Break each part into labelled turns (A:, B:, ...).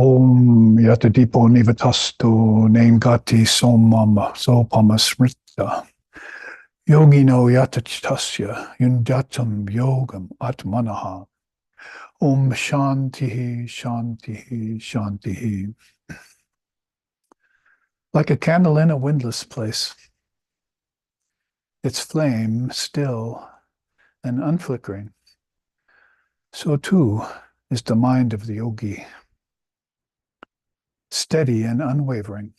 A: Om Yatadipo Nivatasto Naingati Somama Sopama Smrita Yogino Yatachitasya Yundatam Yogam Atmanaha Om Shantihi Shantihi Shantihi. Like a candle in a windless place, its flame still and unflickering, so too is the mind of the yogi, steady and unwavering,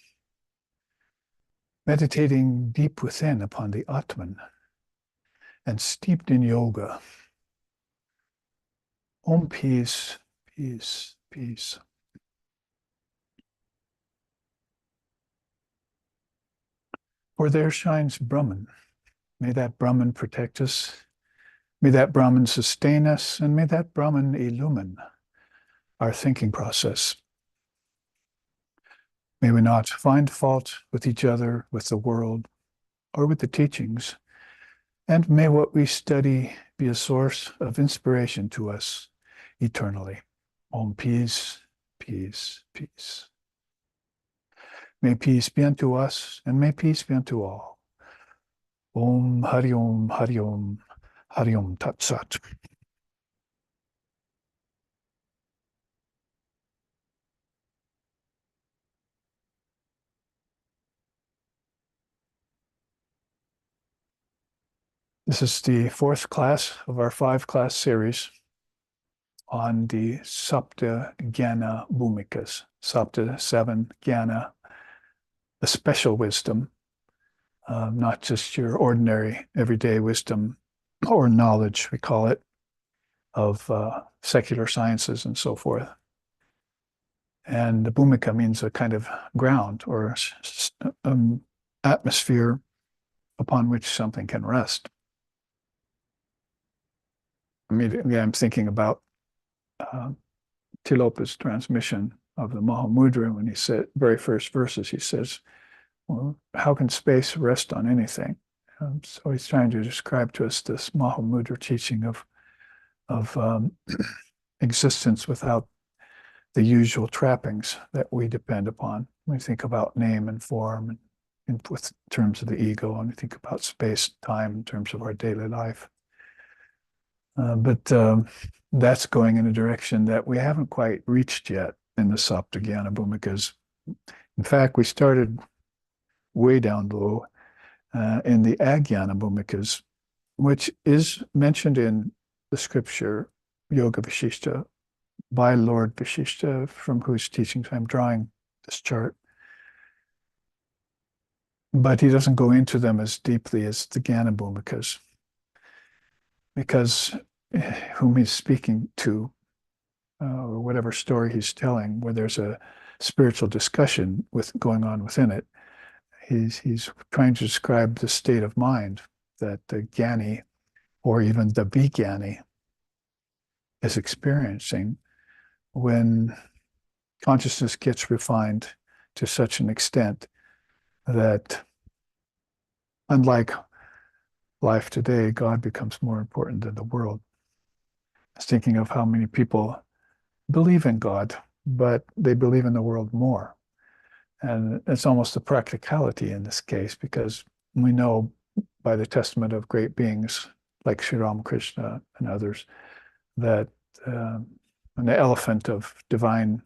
A: meditating deep within upon the Atman and steeped in yoga. Om peace, peace, peace. For there shines Brahman. May that Brahman protect us. May that Brahman sustain us, and may that Brahman illumine our thinking process. May we not find fault with each other, with the world, or with the teachings, and may what we study be a source of inspiration to us eternally. Om peace, peace, peace. May peace be unto us, and may peace be unto all. Om Hari Om Hari Om Hari Om Tat Sat. This is the fourth class of our 5-class series on the Sapta Jnana Bhumikas. Sapta, 7, Jnana, the special wisdom, not just your ordinary everyday wisdom or knowledge, we call it, of secular sciences and so forth. And the Bhumika means a kind of ground or atmosphere upon which something can rest. Immediately I'm thinking about Tilopa's transmission of the Mahamudra when he said, very first verses, he says, well, how can space rest on anything? So he's trying to describe to us this Mahamudra teaching of existence without the usual trappings that we depend upon. We think about name and form in terms of the ego, and we think about space and time in terms of our daily life. But that's going in a direction that we haven't quite reached yet in the Sapta Jnana Bhumikas. In fact, we started way down low in the Ajnana Bhumikas, which is mentioned in the scripture Yoga Vasishtha by Lord Vasishtha, from whose teachings I'm drawing this chart. But he doesn't go into them as deeply as the Jnana Bhumikas, because whom he's speaking to, or whatever story he's telling, where there's a spiritual discussion going on within it, he's trying to describe the state of mind that the Jnani, or even the Vijnani, is experiencing when consciousness gets refined to such an extent that, unlike life today, God becomes more important than the world. I was thinking of how many people believe in God, but they believe in the world more. And it's almost a practicality in this case, because we know by the testament of great beings like Sri Ramakrishna and others that when the elephant of divine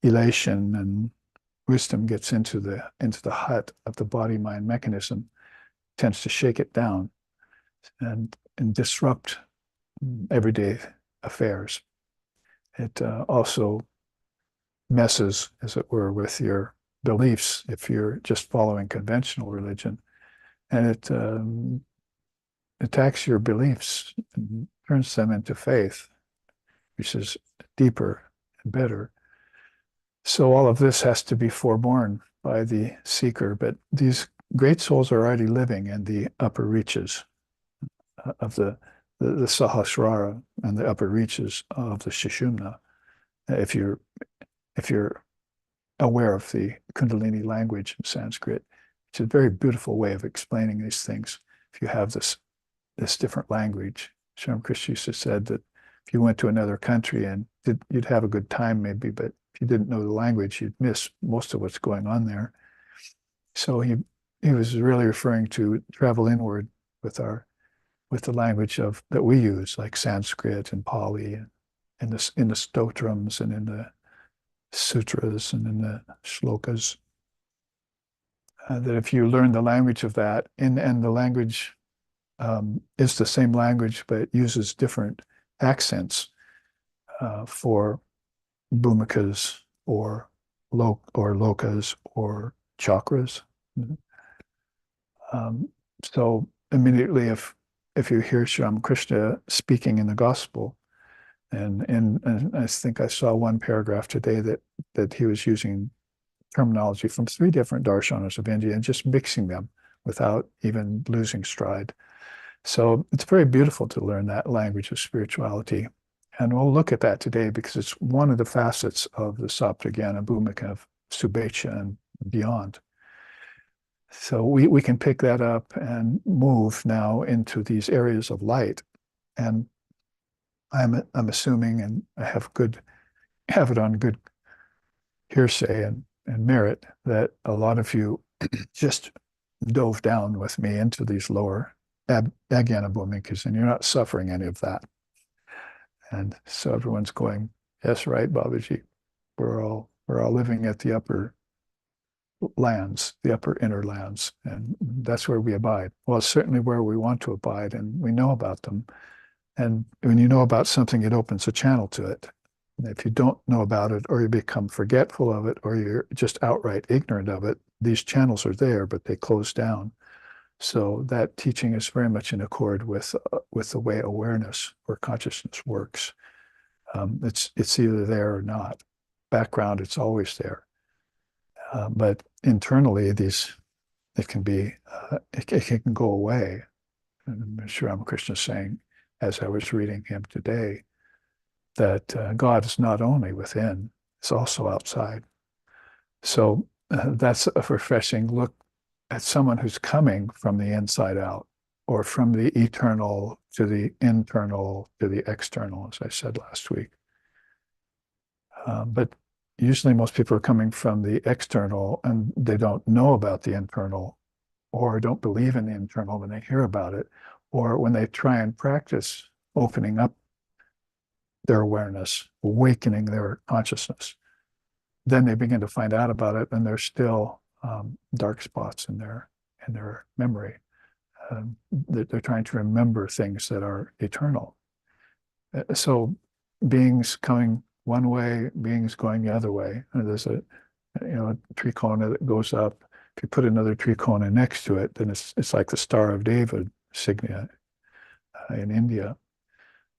A: elation and wisdom gets into the hut of the body-mind mechanism, tends to shake it down and disrupt everyday affairs. It also messes, as it were, with your beliefs if you're just following conventional religion, and it attacks your beliefs and turns them into faith, which is deeper and better. So all of this has to be foreborne by the seeker, but these great souls are already living in the upper reaches of the Sahasrara and the upper reaches of the Sushumna. If you're aware of the Kundalini language in Sanskrit, it's a very beautiful way of explaining these things. If you have this different language, Sri Ramakrishna used to said that if you went to another country and you'd have a good time maybe, but if if you didn't know the language, you'd miss most of what's going on there. So he was really referring to travel inward with the language of that we use, like Sanskrit and Pali, and in the stotrams and in the sutras and in the shlokas. That if you learn the language of that, and the language is the same language, but it uses different accents for bhumikas or lokas or chakras. So immediately, if you hear Sri Ramakrishna speaking in the gospel, and I think I saw one paragraph today that he was using terminology from 3 different darshanas of India and just mixing them without even losing stride. So it's very beautiful to learn that language of spirituality. And we'll look at that today because it's one of the facets of the Jnana Bhumika of Subhecha and beyond. So we can pick that up and move now into these areas of light. And I'm assuming, and I have it on good hearsay and merit, that a lot of you just dove down with me into these lower Ajnana Bhumikas, and you're not suffering any of that. And so everyone's going, yes, right, Babaji. We're all living at the upper lands, the upper inner lands, and that's where we abide. Well, it's certainly where we want to abide, and we know about them. And when you know about something, it opens a channel to it. And if you don't know about it, or you become forgetful of it, or you're just outright ignorant of it, these channels are there, but they close down. So that teaching is very much in accord with the way awareness or consciousness works. It's either there or not. Background, it's always there. But internally, it can go away. And Sri Ramakrishna is saying, as I was reading him today, that God is not only within, it's also outside. So that's a refreshing look at someone who's coming from the inside out, or from the eternal to the internal to the external, as I said last week. But usually most people are coming from the external and they don't know about the internal, or don't believe in the internal when they hear about it, or when they try and practice opening up their awareness, awakening their consciousness. Then they begin to find out about it, and there's still dark spots in their memory. They're trying to remember things that are eternal. So beings coming one way, beings going the other way. And there's a trikona that goes up. If you put another trikona next to it, then it's like the Star of David signia in India.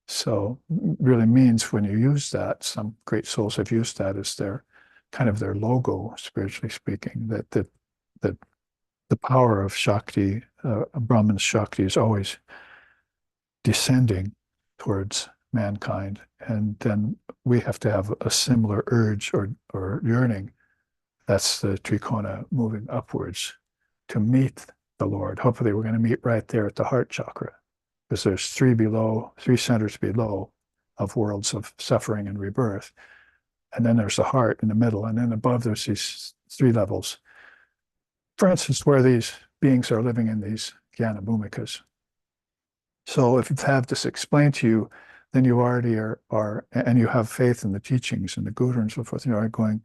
A: So really means when you use that, some great souls have used that as their kind of their logo, spiritually speaking, that the power of Shakti, Brahman's Shakti, is always descending towards mankind. And then we have to have a similar urge or yearning. That's the trikona moving upwards to meet the Lord. Hopefully we're going to meet right there at the heart chakra, because there's 3 centers below of worlds of suffering and rebirth. And then there's the heart in the middle. And then above there's these 3 levels. For instance, where these beings are living in these Jnana Bhumikas. So if you have this explained to you, then you already are, and you have faith in the teachings and the Guru and so forth, you are going,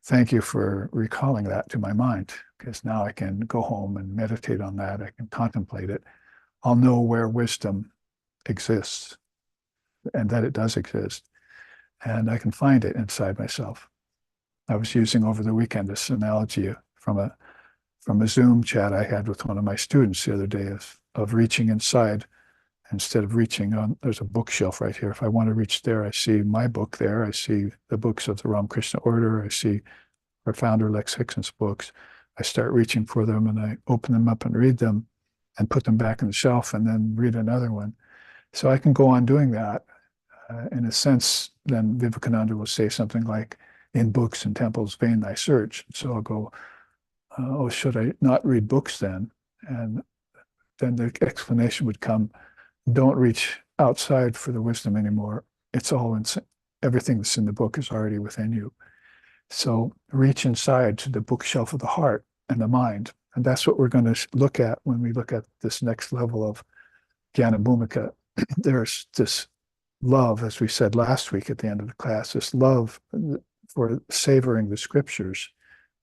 A: thank you for recalling that to my mind, because now I can go home and meditate on that. I can contemplate it. I'll know where wisdom exists, and that it does exist. And I can find it inside myself. I was using over the weekend this analogy from a Zoom chat I had with one of my students the other day of reaching inside instead of reaching on. There's a bookshelf right here. If I want to reach there, I see my book there. I see the books of the Ramakrishna Order. I see our founder Lex Hickson's books. I start reaching for them and I open them up and read them and put them back on the shelf and then read another one. So I can go on doing that. In a sense, then Vivekananda will say something like, in books and temples, vain thy search. So I'll go, oh, should I not read books then? And then the explanation would come, don't reach outside for the wisdom anymore. It's all everything that's in the book is already within you. So reach inside to the bookshelf of the heart and the mind. And that's what we're going to look at when we look at this next level of Jnana Bhumika. There's this love, as we said last week at the end of the class, this love for savoring the scriptures.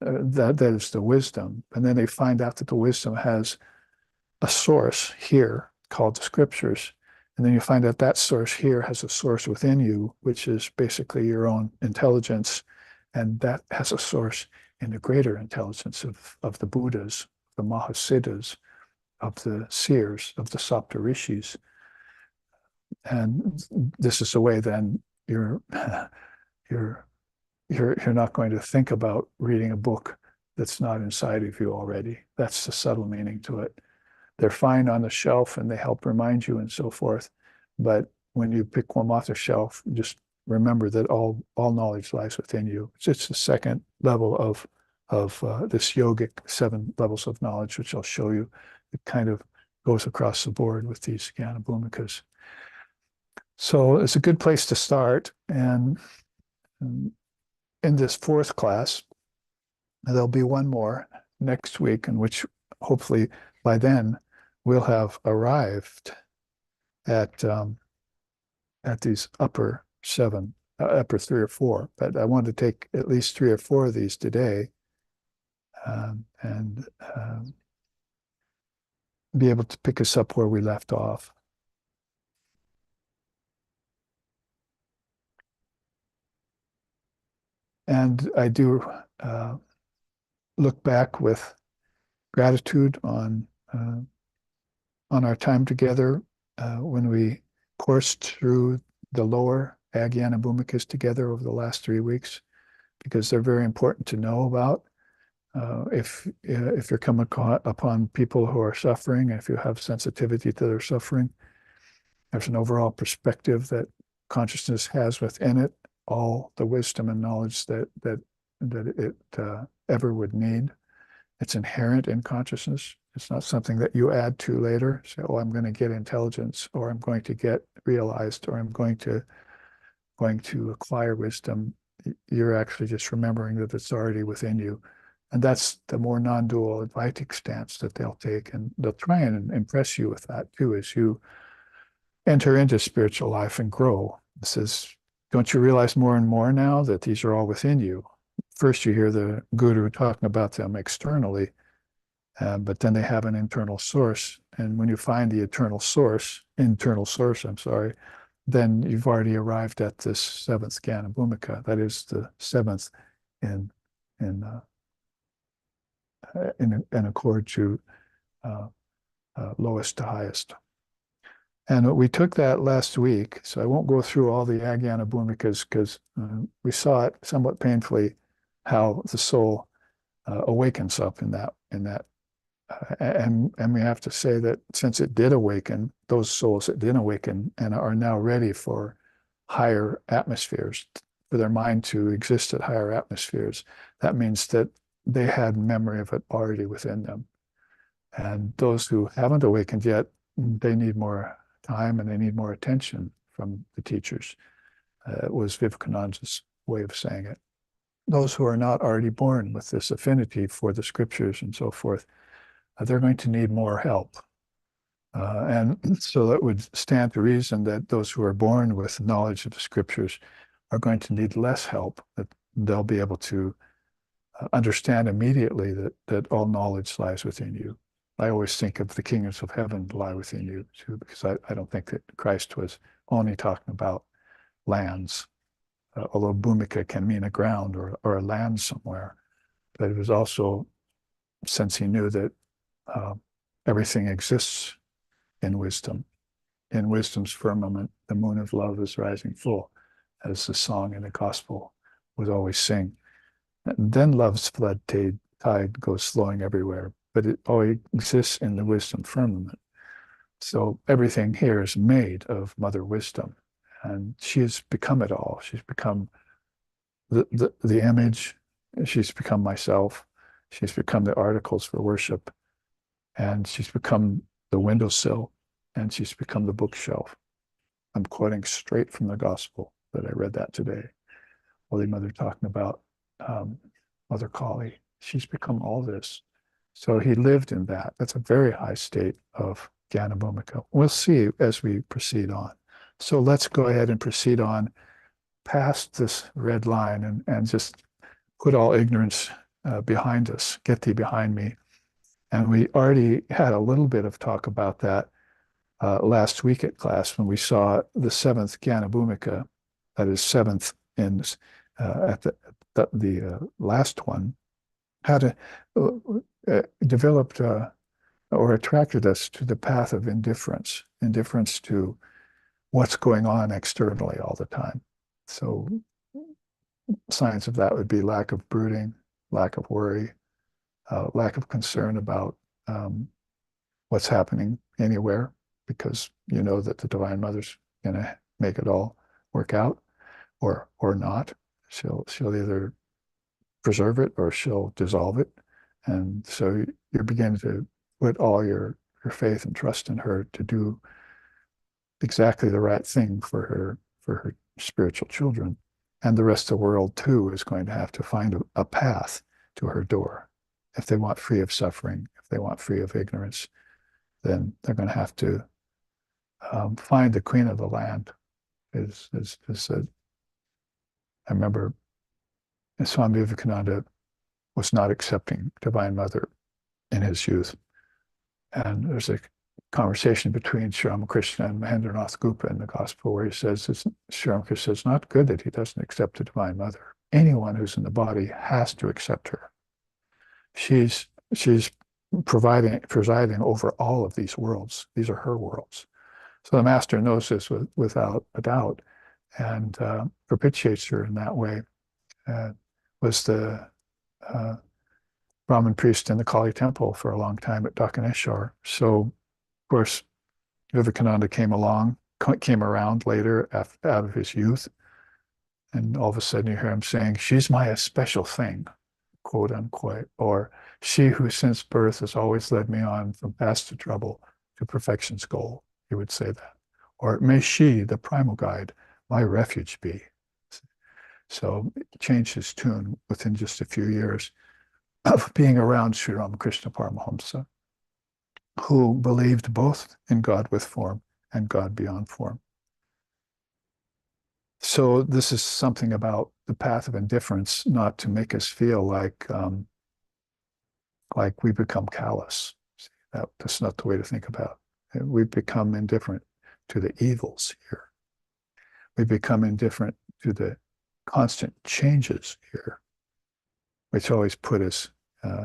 A: That is the wisdom. And then they find out that the wisdom has a source here called the scriptures. And then you find out that source here has a source within you, which is basically your own intelligence. And that has a source in the greater intelligence of the Buddhas, the Mahasiddhas, of the seers, of the Saptarishis. And this is the way then you're not going to think about reading a book that's not inside of you already. That's the subtle meaning to it. They're fine on the shelf and they help remind you and so forth. But when you pick one off the shelf, just remember that all knowledge lies within you. It's the second level of this yogic 7 levels of knowledge, which I'll show you. It kind of goes across the board with these Jnana Bhumikas. So it's a good place to start. And in this 4th class, there'll be one more next week, in which hopefully by then we'll have arrived at these upper 7, upper 3 or 4. But I want to take at least 3 or 4 of these today, and be able to pick us up where we left off. And I do look back with gratitude on our time together when we coursed through the lower Jnana Bhumikas together over the last 3 weeks, because they're very important to know about. If you're coming upon people who are suffering, if you have sensitivity to their suffering, there's an overall perspective that consciousness has within it all the wisdom and knowledge that it ever would need. It's inherent in consciousness. It's not something that you add to later. Say, oh, I'm going to get intelligence, or I'm going to get realized, or I'm going to acquire wisdom. You're actually just remembering that it's already within you. And that's the more non-dual Advaitic stance that they'll take. And they'll try and impress you with that too, as you enter into spiritual life and grow. It says, don't you realize more and more now that these are all within you? First, you hear the guru talking about them externally, but then they have an internal source. And when you find the internal source, then you've already arrived at this 7th Jnana Bhumika. That is the 7th in accord to lowest to highest. And we took that last week, so I won't go through all the Jnana Bhumikas, because we saw it somewhat painfully how the soul awakens up in that. And we have to say that since it did awaken, those souls that did awaken and are now ready for higher atmospheres, for their mind to exist at higher atmospheres, that means that they had memory of it already within them. And those who haven't awakened yet, they need more time and they need more attention from the teachers. Was Vivekananda's way of saying it. Those who are not already born with this affinity for the scriptures and so forth, they're going to need more help. And so that would stand to reason that those who are born with knowledge of the scriptures are going to need less help, that they'll be able to understand immediately that all knowledge lies within you. I always think of the kingdoms of heaven lie within you too, because I don't think that Christ was only talking about lands, although Bhumika can mean a ground or a land somewhere. But it was also, since he knew that everything exists in wisdom. In wisdom's firmament, the moon of love is rising full, as the song in the gospel would always sing. And then love's flood tide goes flowing everywhere, but it always exists in the wisdom firmament. So everything here is made of Mother Wisdom, and she has become it all. She's become the image. She's become myself. She's become the articles for worship, and she's become the windowsill, and she's become the bookshelf. I'm quoting straight from the gospel. that I read that today. Holy Mother talking about Mother Kali. She's become all this. So he lived in that. That's a very high state of Jnana Bhumika. We'll see as we proceed on. So let's go ahead and proceed on past this red line and just put all ignorance behind us. Get thee behind me. And we already had a little bit of talk about that last week at class when we saw the seventh Jnana Bhumika, that is seventh in at the last one, how to developed or attracted us to the path of indifference, indifference to what's going on externally all the time. So signs of that would be lack of brooding, lack of worry, lack of concern about what's happening anywhere, because you know that the Divine Mother's going to make it all work out, or not. She'll either preserve it or she'll dissolve it. And so you're beginning to put all your faith and trust in her to do exactly the right thing for her spiritual children. And the rest of the world too is going to have to find a path to her door. If they want free of suffering, if they want free of ignorance, then they're going to have to find the queen of the land. Is said. I remember Swami Vivekananda was not accepting Divine Mother in his youth. And there's a conversation between Sri Ramakrishna and Mahendranath Gupta in the Gospel where he says, Sri Ramakrishna says, it's not good that he doesn't accept the Divine Mother. Anyone who's in the body has to accept her. She's presiding over all of these worlds. These are her worlds. So the master knows this without a doubt and propitiates her in that way. Was the Brahmin priest in the Kali temple for a long time at Dakaneshwar. So, of course, Vivekananda came around later out of his youth, and all of a sudden you hear him saying, she's my especial thing, quote unquote, or she who since birth has always led me on from path to trouble to perfection's goal. He would say that. Or may she, the primal guide, my refuge be. So he changed his tune within just a few years of being around Sri Ramakrishna Paramahamsa, who believed both in God with form and God beyond form. So this is something about the path of indifference, not to make us feel like we become callous. That's not the way to think about it. We become indifferent to the evils here. We become indifferent to the constant changes here, which always put us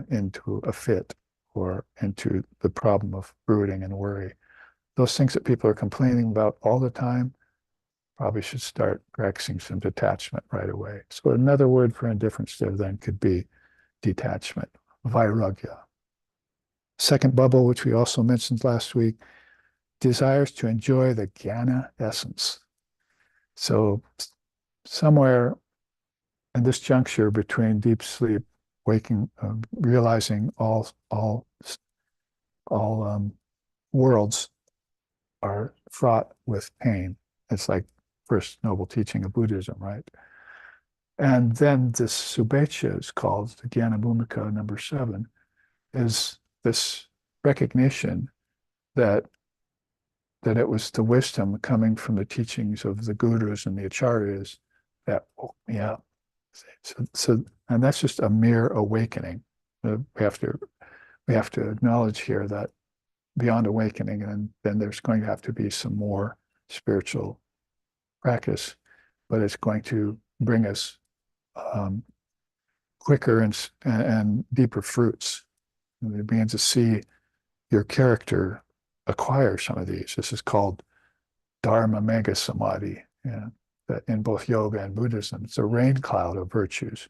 A: into a fit or into the problem of brooding and worry. Those things that people are complaining about all the time probably should start practicing some detachment right away. So another word for indifference there then could be detachment, vairagya. Second bubble, which we also mentioned last week, desires to enjoy the jnana essence. So somewhere in this juncture between deep sleep, waking, realizing all worlds are fraught with pain. It's like first noble teaching of Buddhism, right? And then this Subhecha is called the Jnana Bhumika number 7, is this recognition that it was the wisdom coming from the teachings of the gurus and the acharyas that woke me up. So and that's just a mere awakening. We have to acknowledge here that beyond awakening, and then there's going to have to be some more spiritual practice, but it's going to bring us quicker and deeper fruits. And you begin to see your character acquire some of these. This is called Dharma Mega Samadhi. Yeah, that in both yoga and Buddhism, it's a rain cloud of virtues.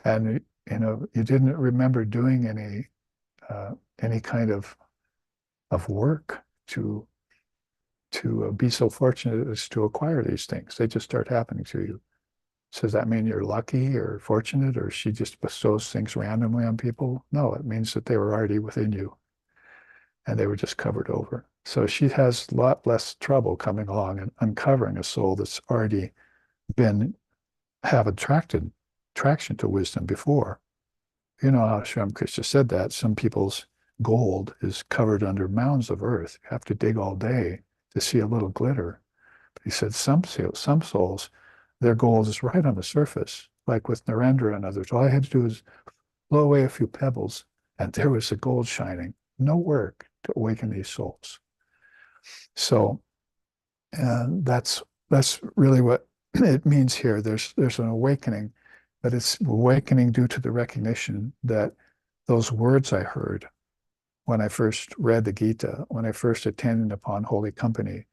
A: And you didn't remember doing any kind of work to be so fortunate as to acquire these things. They just start happening to you. So does that mean you're lucky or fortunate, or she just bestows things randomly on people? No, it means that they were already within you and they were just covered over. So she has a lot less trouble coming along and uncovering a soul that's already been have attraction to wisdom before. You know how Sri Krishna said that some people's gold is covered under mounds of earth. You have to dig all day to see a little glitter. But he said some souls, their gold is right on the surface, like with Narendra and others. All I had to do is blow away a few pebbles, and there was the gold shining. No work to awaken these souls. So that's really what it means here. There's an awakening, but it's awakening due to the recognition that those words I heard when I first read the Gita, when I first attended upon Holy Company,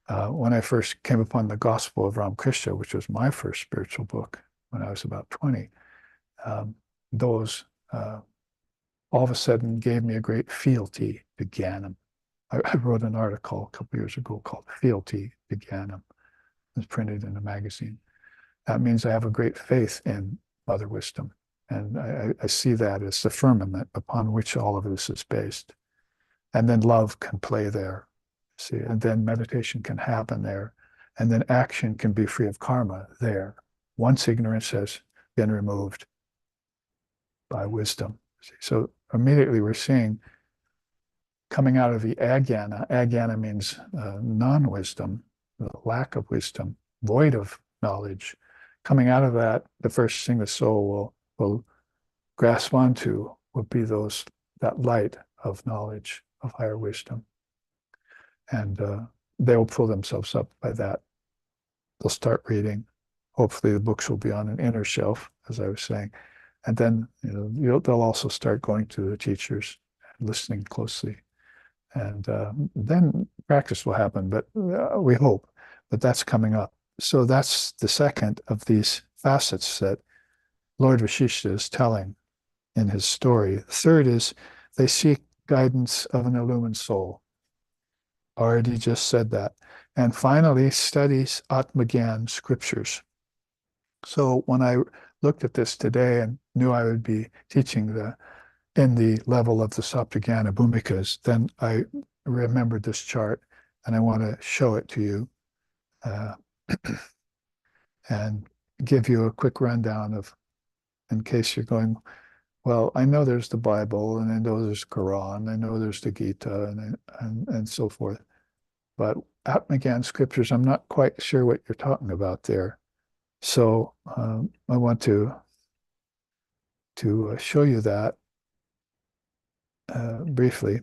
A: when I first came upon the Gospel of Ramakrishna, which was my first spiritual book when I was about 20, those all of a sudden gave me a great fealty to Jnanam. I wrote an article a couple years ago called Fealty to Jnanam. It was printed in a magazine. That means I have a great faith in Mother Wisdom. And I see that as the firmament upon which all of this is based. And then love can play there. See, and then meditation can happen there. And then action can be free of karma there. Once ignorance has been removed by wisdom. See, so immediately we're seeing coming out of the ajnana means non-wisdom, lack of wisdom, void of knowledge. Coming out of that, the first thing the soul will grasp onto will be that light of knowledge, of higher wisdom. And they will pull themselves up by that. They'll start reading. Hopefully the books will be on an inner shelf, as I was saying. And then they'll also start going to the teachers and listening closely. And then practice will happen, but we hope. But that's coming up. So that's the second of these facets that Lord Vasishtha is telling in his story. The third is they seek guidance of an illumined soul. Already just said that. And finally, studies Atmagyan scriptures. So when I looked at this today and knew I would be teaching in the level of the Jnana Bhumikas, then I remembered this chart and I want to show it to you and give you a quick rundown of, in case you're going, well, I know there's the Bible and I know there's Quran, I know there's the Gita and so forth. But Atmagyan scriptures, I'm not quite sure what you're talking about there. So I want to show you that briefly.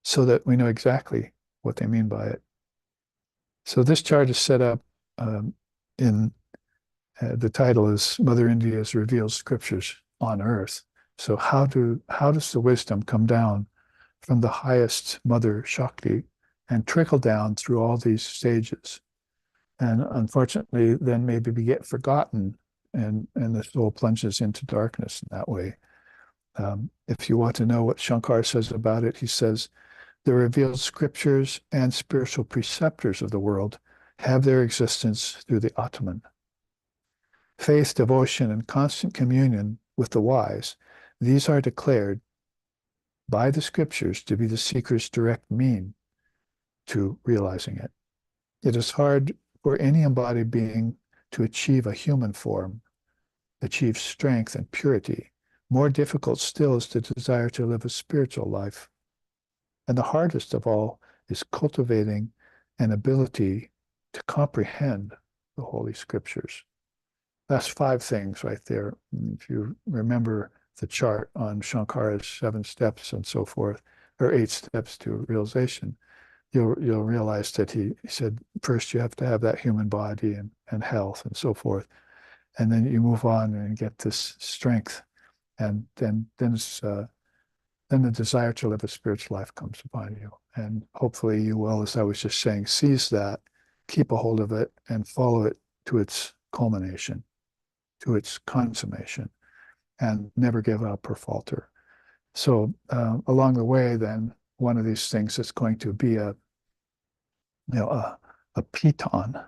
A: So that we know exactly what they mean by it. So this chart is set up in, the title is Mother India's Revealed Scriptures on Earth. So how does the wisdom come down from the highest Mother Shakti and trickle down through all these stages? And unfortunately, then maybe we get forgotten and the soul plunges into darkness in that way. If you want to know what Shankar says about it, he says, the revealed scriptures and spiritual preceptors of the world have their existence through the Atman. Faith, devotion, and constant communion with the wise, these are declared by the scriptures to be the seeker's direct mean to realizing it. It is hard for any embodied being to achieve a human form, achieve strength and purity. More difficult still is the desire to live a spiritual life. And the hardest of all is cultivating an ability to comprehend the Holy Scriptures. That's 5 things right there. If you remember the chart on Shankara's 7 steps and so forth, or 8 steps to realization, you'll realize that he said, first you have to have that human body and health and so forth. And then you move on and get this strength. And then the desire to live a spiritual life comes upon you. And hopefully you will, as I was just saying, seize that, keep a hold of it, and follow it to its culmination, to its consummation, and never give up or falter. So along the way, then, one of these things is going to be a piton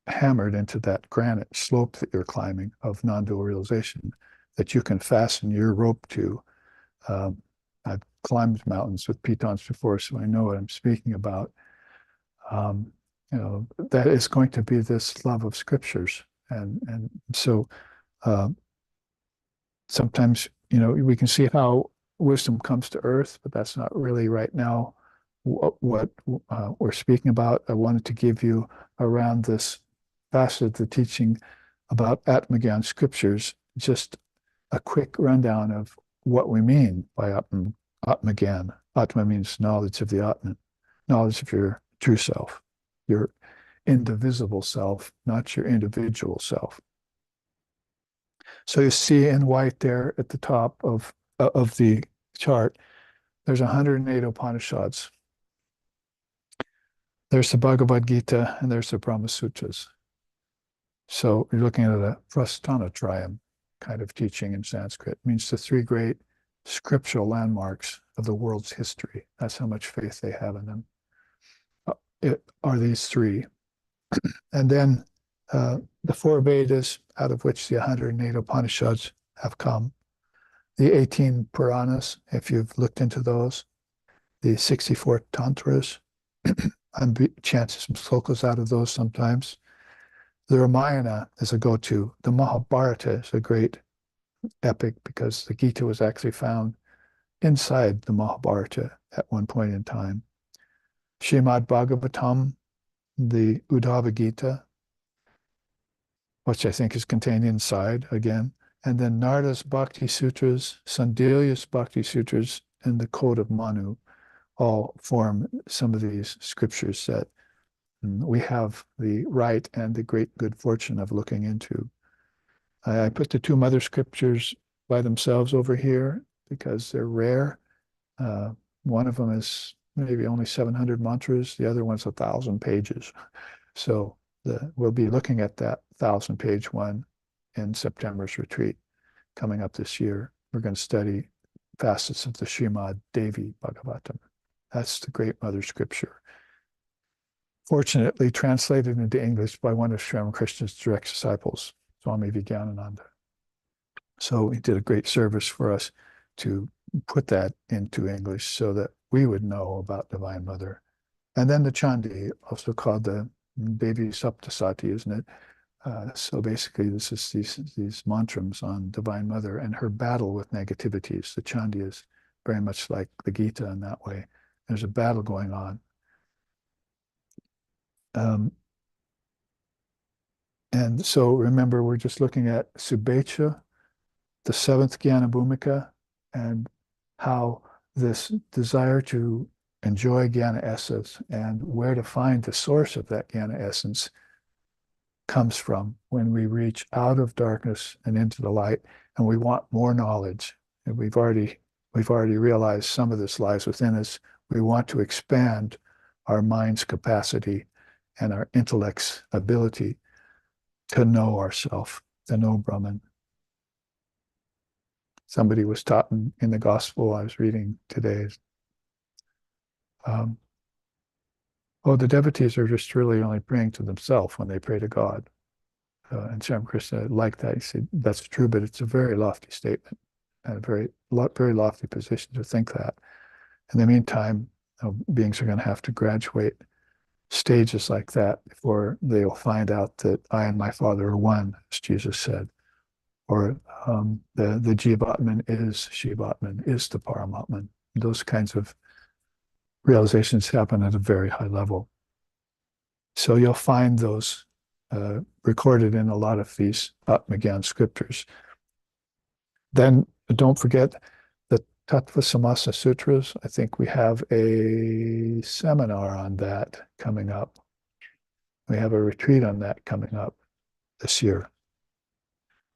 A: hammered into that granite slope that you're climbing of non-dual realization that you can fasten your rope to I've climbed mountains with pitons before, so I know what I'm speaking about. Um, that is going to be this love of scriptures. And so sometimes, we can see how wisdom comes to earth, but that's not really right now what we're speaking about. I wanted to give you around this facet of the teaching about Atmagyan scriptures, just a quick rundown of what we mean by Atmagyan. Atma means knowledge of the Atman, knowledge of your true self, your indivisible self, not your individual self. So you see in white there at the top of the chart, there's 108 Upanishads. There's the Bhagavad Gita and there's the Brahma Sutras. So you're looking at a Prasthanatrayam kind of teaching in Sanskrit. It means the three great scriptural landmarks of the world's history. That's how much faith they have in them. It are these three. And then the four Vedas, out of which the 108 Upanishads have come, the 18 Puranas, if you've looked into those, the 64 Tantras, and chances some slokas out of those sometimes. The Ramayana is a go-to. The Mahabharata is a great epic because the Gita was actually found inside the Mahabharata at one point in time. Srimad Bhagavatam, the Uddhava Gita, which I think is contained inside again, and then Narada's Bhakti Sutras, Sandilya's Bhakti Sutras, and the Code of Manu all form some of these scriptures that we have the right and the great good fortune of looking into. I put the two mother scriptures by themselves over here because they're rare. One of them is maybe only 700 mantras. The other one's 1,000 pages. So we'll be looking at that 1,000-page one in September's retreat coming up this year. We're going to study facets of the Srimad Devi Bhagavatam. That's the great mother scripture. Fortunately, translated into English by one of Sri Ramakrishna's direct disciples, Swami Vijnanananda. So he did a great service for us to put that into English so that we would know about Divine Mother. And then the Chandi, also called the Devi Saptasati, isn't it? So basically, this is these mantrams on Divine Mother and her battle with negativities. The Chandi is very much like the Gita in that way. There's a battle going on. And so remember, we're just looking at Subhecha, the seventh Jnana Bhumika, and how this desire to enjoy Jnana essence and where to find the source of that Jnana essence comes from when we reach out of darkness and into the light, and we want more knowledge. And we've already realized some of this lies within us. We want to expand our mind's capacity and our intellect's ability to know ourself, to know Brahman. Somebody was taught in the gospel I was reading today. The devotees are just really only praying to themselves when they pray to God. And Sri Ramakrishna liked that. He said, that's true, but it's a very lofty statement and a very lofty position to think that. In the meantime, beings are going to have to graduate stages like that before they'll find out that I and my Father are one, as Jesus said. Or the Jivatman is Shivatman, is the Paramatman. Those kinds of realizations happen at a very high level. So you'll find those recorded in a lot of these Atmagyan scriptures. Then don't forget the Tattva Samasa Sutras. I think we have a seminar on that coming up. We have a retreat on that coming up this year.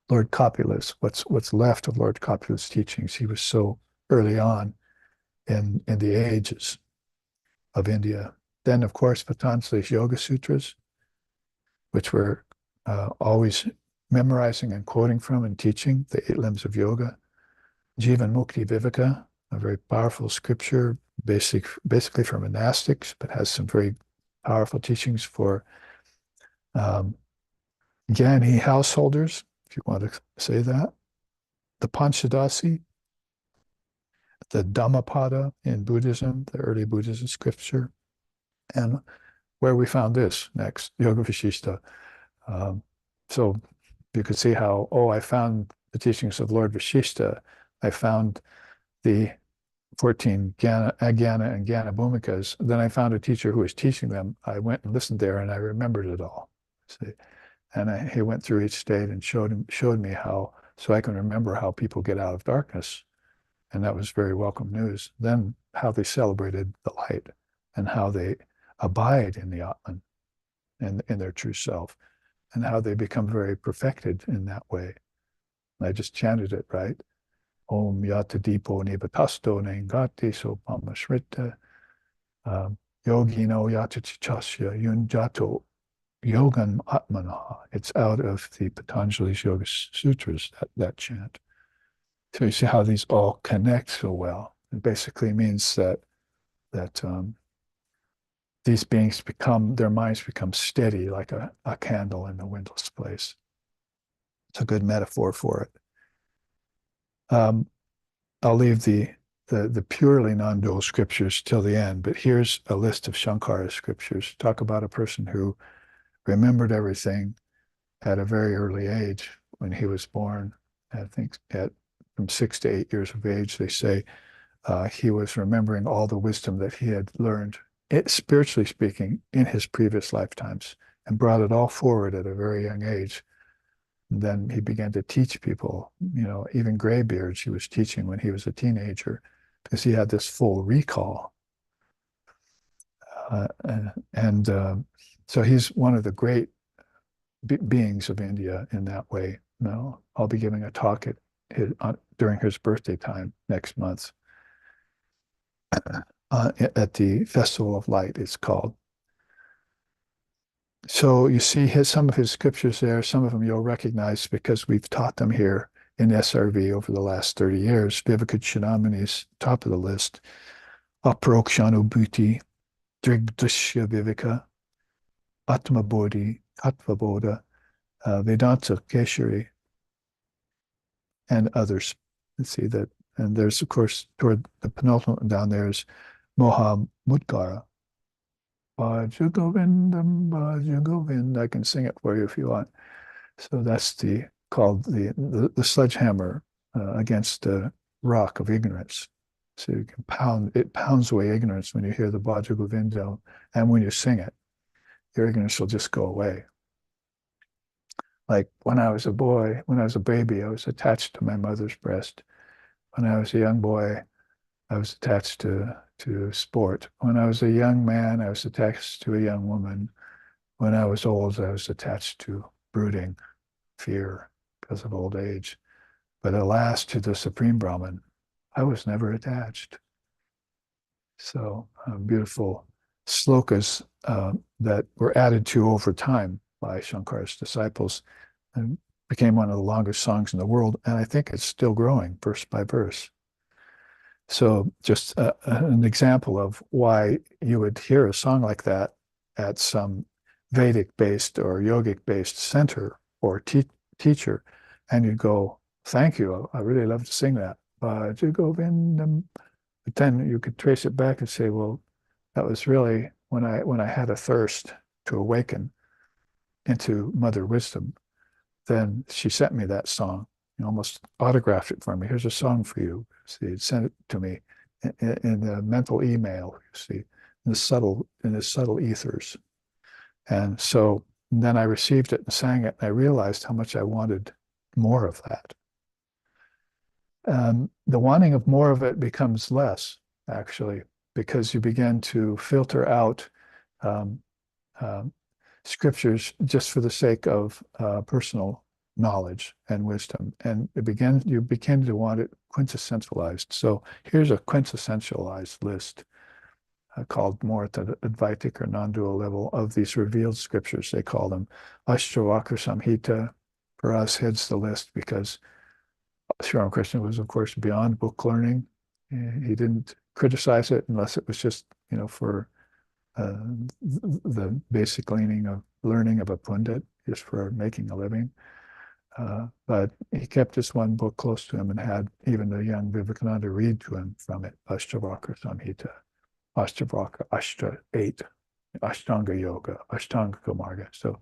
A: Lord Copula's, what's left of Lord Copula's teachings. He was so early on in the ages of India. Then, of course, Patanjali's Yoga Sutras, which we're always memorizing and quoting from and teaching, the 8 limbs of yoga. Jivan Mukti Viveka, a very powerful scripture, basically for monastics, but has some very powerful teachings for Jnani householders, if you want to say that. The Panchadasi, the Dhammapada in Buddhism, the early Buddhist scripture, and where we found this next, Yoga Vasishtha. Um, so you could see how, oh, I found the teachings of Lord Vasishtha. I found the 14 Ajnana and Jnana Bhumikas. Then I found a teacher who was teaching them. I went and listened there and I remembered it all. See? And he went through each state and showed me how, so I can remember how people get out of darkness. And that was very welcome news. Then how they celebrated the light and how they abide in the Atman and in their true self, and how they become very perfected in that way. And I just chanted it, right? Om yata dipo nibatasto nengati sopamasrita yogino yata chichasya yunjato yogan atmana. It's out of the Patanjali's Yoga Sutras, that chant. So you see how these all connect so well. It basically means that these beings their minds become steady like a candle in a windless place. It's a good metaphor for it. I'll leave the purely non-dual scriptures till the end, but here's a list of Shankara scriptures. Talk about a person who remembered everything at a very early age when he was born. I think from 6 to 8 years of age, they say he was remembering all the wisdom that he had learned, spiritually speaking, in his previous lifetimes, and brought it all forward at a very young age. And then he began to teach people, even graybeards he was teaching when he was a teenager, because he had this full recall. So he's one of the great beings of India in that way. I'll be giving a talk during his birthday time next month at the Festival of Light, it's called. So you see some of his scriptures there. Some of them you'll recognize because we've taught them here in SRV over the last 30 years. Vivekachudamani's top of the list. Aparokshanubhuti, Drigdrishya Viveka, Atmabodhi, Tattvabodha, Vedanta Keshari, and others. Let's see that. And there's, of course, toward the penultimate down there is Moha Mudgara. Bhaja Govindam, Bhaja Govind. I can sing it for you if you want. So that's called the sledgehammer against the rock of ignorance. So you can it pounds away ignorance when you hear the Bhaja Govinda, and when you sing it, your ignorance will just go away. Like when I was a baby, I was attached to my mother's breast. When I was a young boy, I was attached to sport. When I was a young man, I was attached to a young woman. When I was old, I was attached to brooding, fear because of old age. But alas, to the Supreme Brahman, I was never attached. So beautiful slokas that were added to over time by Shankara's disciples and became one of the longest songs in the world. And I think it's still growing verse by verse. So just an example of why you would hear a song like that at some Vedic-based or yogic-based center or teacher, and you'd go, thank you, I really love to sing that. But then you could trace it back and say, well, that was really when I had a thirst to awaken into mother wisdom. Then she sent me that song, almost autographed it for me. Here's a song for you. See, sent it to me in the mental email, you see, in the subtle ethers. And so then I received it and sang it, and I realized how much I wanted more of that. The wanting of more of it becomes less, actually, because you begin to filter out scriptures just for the sake of personal knowledge and wisdom. And you begin to want it quintessentialized. So here's a quintessentialized list called more at the Advaitic or non-dual level of these revealed scriptures. They call them Ashtavakra Samhita. For us, heads the list because Sri Ramakrishna was, of course, beyond book learning. He didn't criticize it unless it was just, for the basic learning of a pundit, just for making a living. But he kept this one book close to him and had even the young Vivekananda read to him from it, Ashtavakra Samhita, Ashtavakra, Ashta 8, Ashtanga Yoga, Ashtanga Marga. So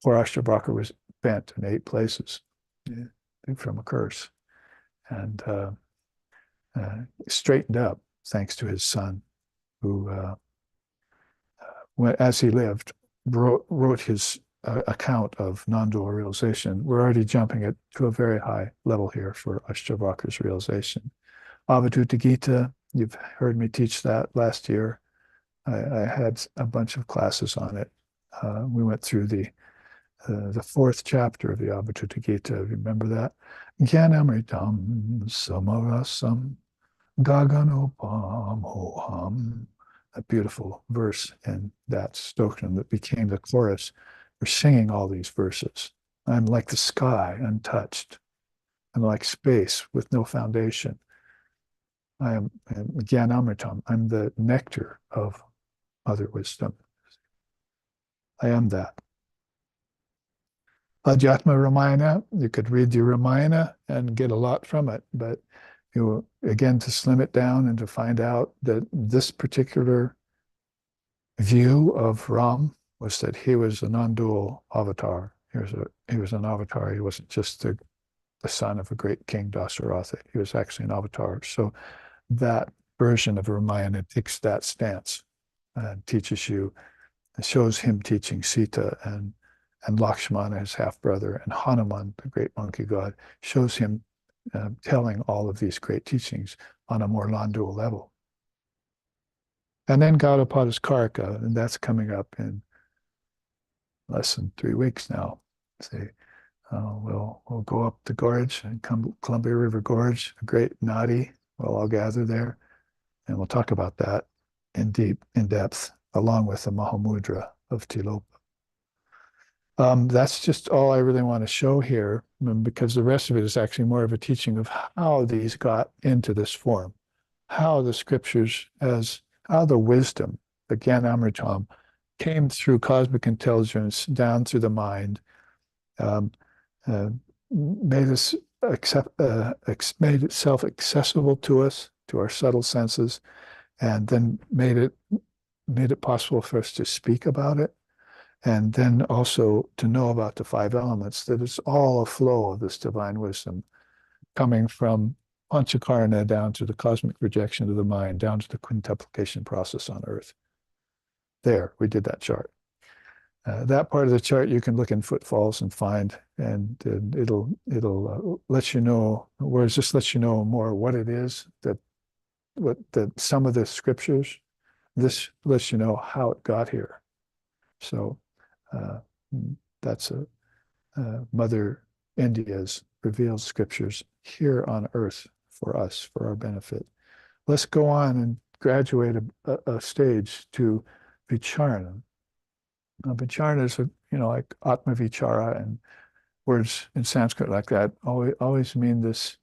A: poor Ashtavakra was bent in 8 places from a curse and straightened up thanks to his son, who, as he lived, wrote his account of non-dual realization. We're already jumping it to a very high level here for Ashtavakra's realization. Avadhuta Gita, you've heard me teach that last year. I had a bunch of classes on it. We went through the 4th chapter of the Avadhuta Gita. Remember that? Jnanamritam samarasam gaganopam hoham. A beautiful verse in that stokam that became the chorus. We're singing all these verses. I'm like the sky, untouched. I'm like space with no foundation. I am Jnanamritam. I'm the nectar of other wisdom. I am that. Adhyatma Ramayana, you could read the Ramayana and get a lot from it, but again, to slim it down and to find out that this particular view of Ram was that he was a non-dual avatar. He was an avatar. He wasn't just the son of a great king, Dasaratha. He was actually an avatar. So that version of Ramayana takes that stance and teaches you, it shows him teaching Sita and Lakshmana, his half-brother, and Hanuman, the great monkey god, shows him telling all of these great teachings on a more non-dual level. And then Gaudapada's Karika, and that's coming up in less than 3 weeks now. We'll go up the gorge and Columbia River Gorge, a great nadi. We'll all gather there, and we'll talk about that in depth, along with the Mahamudra of Tilopa. That's just all I really want to show here, because the rest of it is actually more of a teaching of how these got into this form, how the scriptures, how the wisdom, the Jnanamritam, came through cosmic intelligence down through the mind, made itself accessible to us, to our subtle senses, and then made it possible for us to speak about it. And then also to know about the 5 elements, that it's all a flow of this divine wisdom coming from Panchakarna down to the cosmic projection of the mind, down to the quintuplication process on Earth. There, we did that chart. That part of the chart you can look in Footfalls and find, and it'll let you know, whereas this lets you know more what it is, that some of the scriptures, this lets you know how it got here. So that's Mother India's revealed scriptures here on earth for us, for our benefit. Let's go on and graduate a stage to Vicharana. Vicharana is, like Atma Vichara, and words in Sanskrit like that always mean this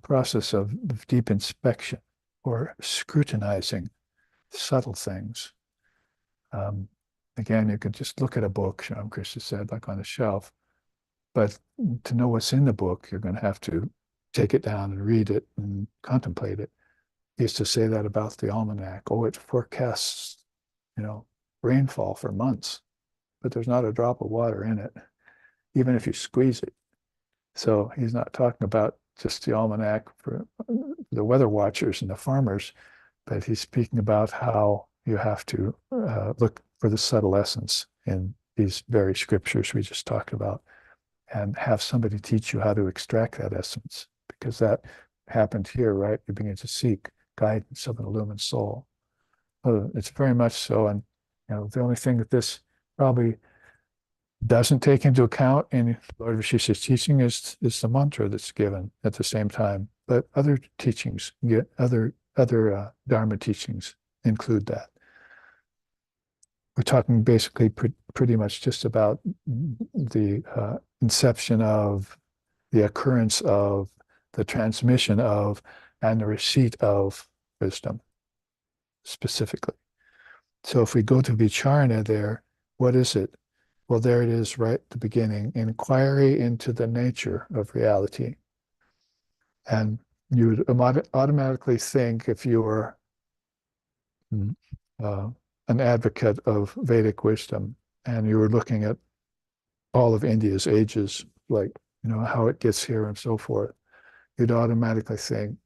A: process of deep inspection or scrutinizing subtle things. Again, you could just look at a book, Krishna said, like on a shelf. But to know what's in the book, you're going to have to take it down and read it and contemplate it. He used to say that about the almanac. Oh, it forecasts, rainfall for months, but there's not a drop of water in it, even if you squeeze it. So he's not talking about just the almanac for the weather watchers and the farmers, but he's speaking about how you have to look for the subtle essence in these very scriptures we just talked about, and have somebody teach you how to extract that essence, because that happened here, right? You begin to seek guidance of an illumined soul. It's very much so, and the only thing that this probably doesn't take into account in Lord Vasishtha's teaching is the mantra that's given at the same time. But other teachings, other Dharma teachings include that. We're talking basically pretty much just about the inception of, the occurrence of, the transmission of, and the receipt of wisdom, specifically. So if we go to Vicharana there, what is it? Well, there it is right at the beginning, inquiry into the nature of reality. And you would automatically think if you were uh, an advocate of Vedic wisdom and you were looking at all of India's ages, like, how it gets here and so forth, you'd automatically think,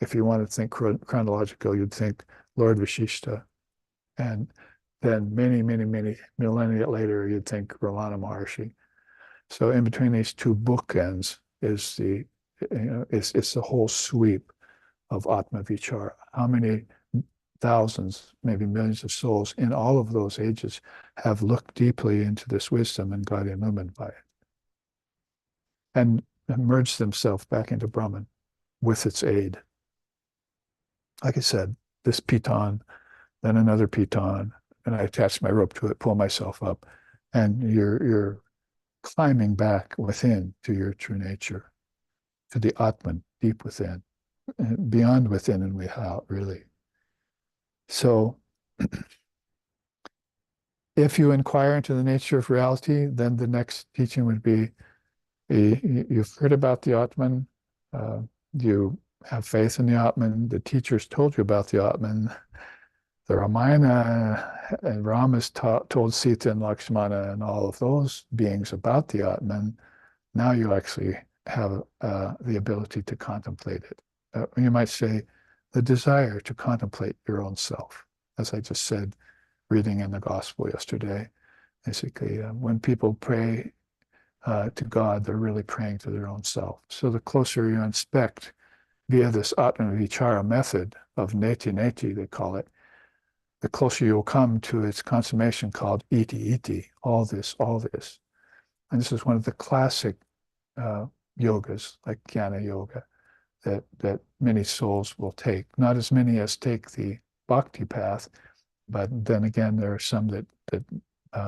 A: if you want to think chronological, you'd think Lord Vasishtha. And then many, many, many millennia later, you'd think Ramana Maharshi. So in between these two bookends is it's the whole sweep of Atma Vichara. How many thousands, maybe millions of souls in all of those ages have looked deeply into this wisdom and got illumined by it and merged themselves back into Brahman with its aid. Like I said, this piton, then another piton, and I attach my rope to it, pull myself up, and you're climbing back within to your true nature, to the Atman deep within, beyond within and without, really. So if you inquire into the nature of reality, then the next teaching would be, you've heard about the Atman, you have faith in the Atman, the teachers told you about the Atman, the Ramayana and Rama's told Sita and Lakshmana and all of those beings about the Atman. Now you actually have the ability to contemplate it. You might say the desire to contemplate your own self, as I just said, reading in the gospel yesterday. Basically, when people pray to God, they're really praying to their own self. So the closer you inspect via this Atma Vichara method of neti, they call it, the closer you'll come to its consummation called iti, all this, all this. And this is one of the classic yogas, like Jnana Yoga, that many souls will take. Not as many as take the bhakti path, but then again, there are some that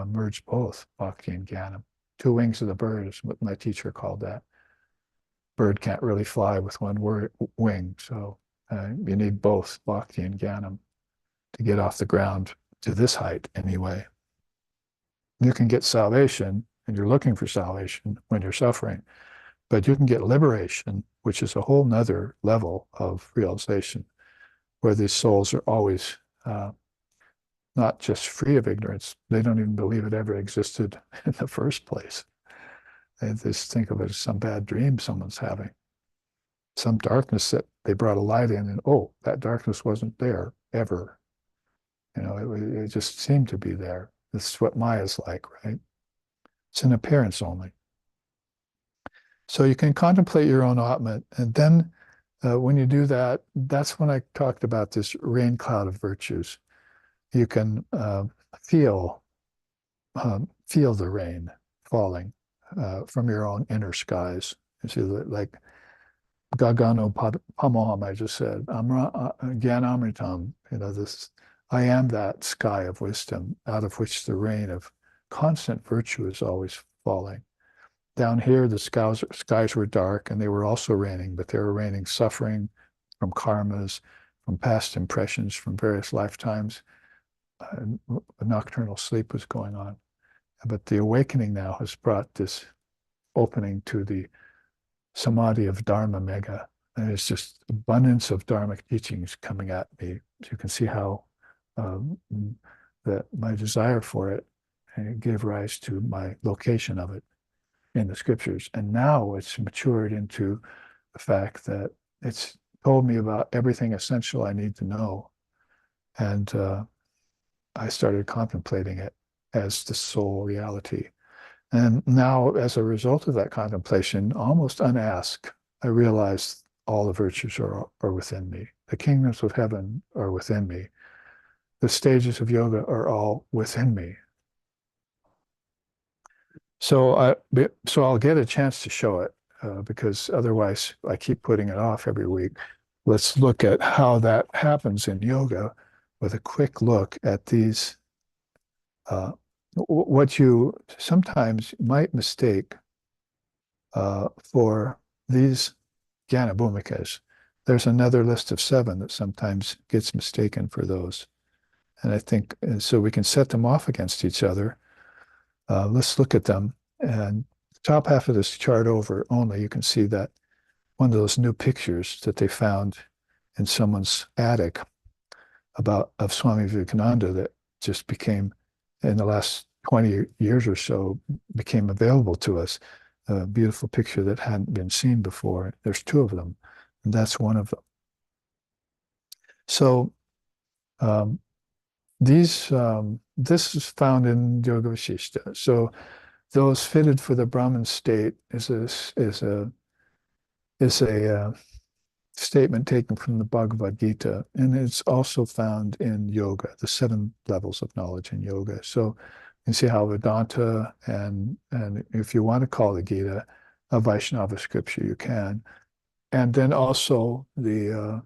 A: merge both bhakti and jnana. Two wings of the bird is what my teacher called that. Bird can't really fly with one wing, so you need both bhakti and jnana to get off the ground to this height anyway. You can get salvation, and you're looking for salvation when you're suffering, but you can get liberation, which is a whole nother level of realization, where these souls are always not just free of ignorance, they don't even believe it ever existed in the first place. They just think of it as some bad dream someone's having, some darkness that they brought a light in, and oh, that darkness wasn't there ever. It just seemed to be there. This is what Maya's like, right? It's an appearance only. So you can contemplate your own Atman, and then when you do that, that's when I talked about this rain cloud of virtues. You can feel the rain falling from your own inner skies. You see, like Gagano Pamoham, I just said, Gyanamritam, this, I am that sky of wisdom out of which the rain of constant virtue is always falling. Down here, the skies were dark and they were also raining, but they were raining suffering from karmas, from past impressions, from various lifetimes. Nocturnal sleep was going on. But the awakening now has brought this opening to the samadhi of Dharma Mega. And there's just abundance of Dharmic teachings coming at me. So you can see how that my desire for it gave rise to my location of it in the scriptures. And now it's matured into the fact that it's told me about everything essential I need to know. And I started contemplating it as the sole reality. And now, as a result of that contemplation, almost unasked, I realized all the virtues are within me. The kingdoms of heaven are within me. The stages of yoga are all within me. So I'll get a chance to show it because otherwise I keep putting it off every week. Let's look at how that happens in yoga with a quick look at these, what you sometimes might mistake for these Jnana Bhumikas. There's another list of 7 that sometimes gets mistaken for those. And I think, so we can set them off against each other. Let's look at them. And the top half of this chart over only, you can see that one of those new pictures that they found in someone's attic of Swami Vivekananda that just became, in the last 20 years or so, became available to us. A beautiful picture that hadn't been seen before. There's two of them, and that's one of them. So this is found in Yoga Vasishtha. So those fitted for the Brahman state is a statement taken from the Bhagavad Gita, and it's also found in yoga, the 7 levels of knowledge in yoga. So you can see how Vedanta and if you want to call the Gita a Vaishnava scripture, you can. And then also the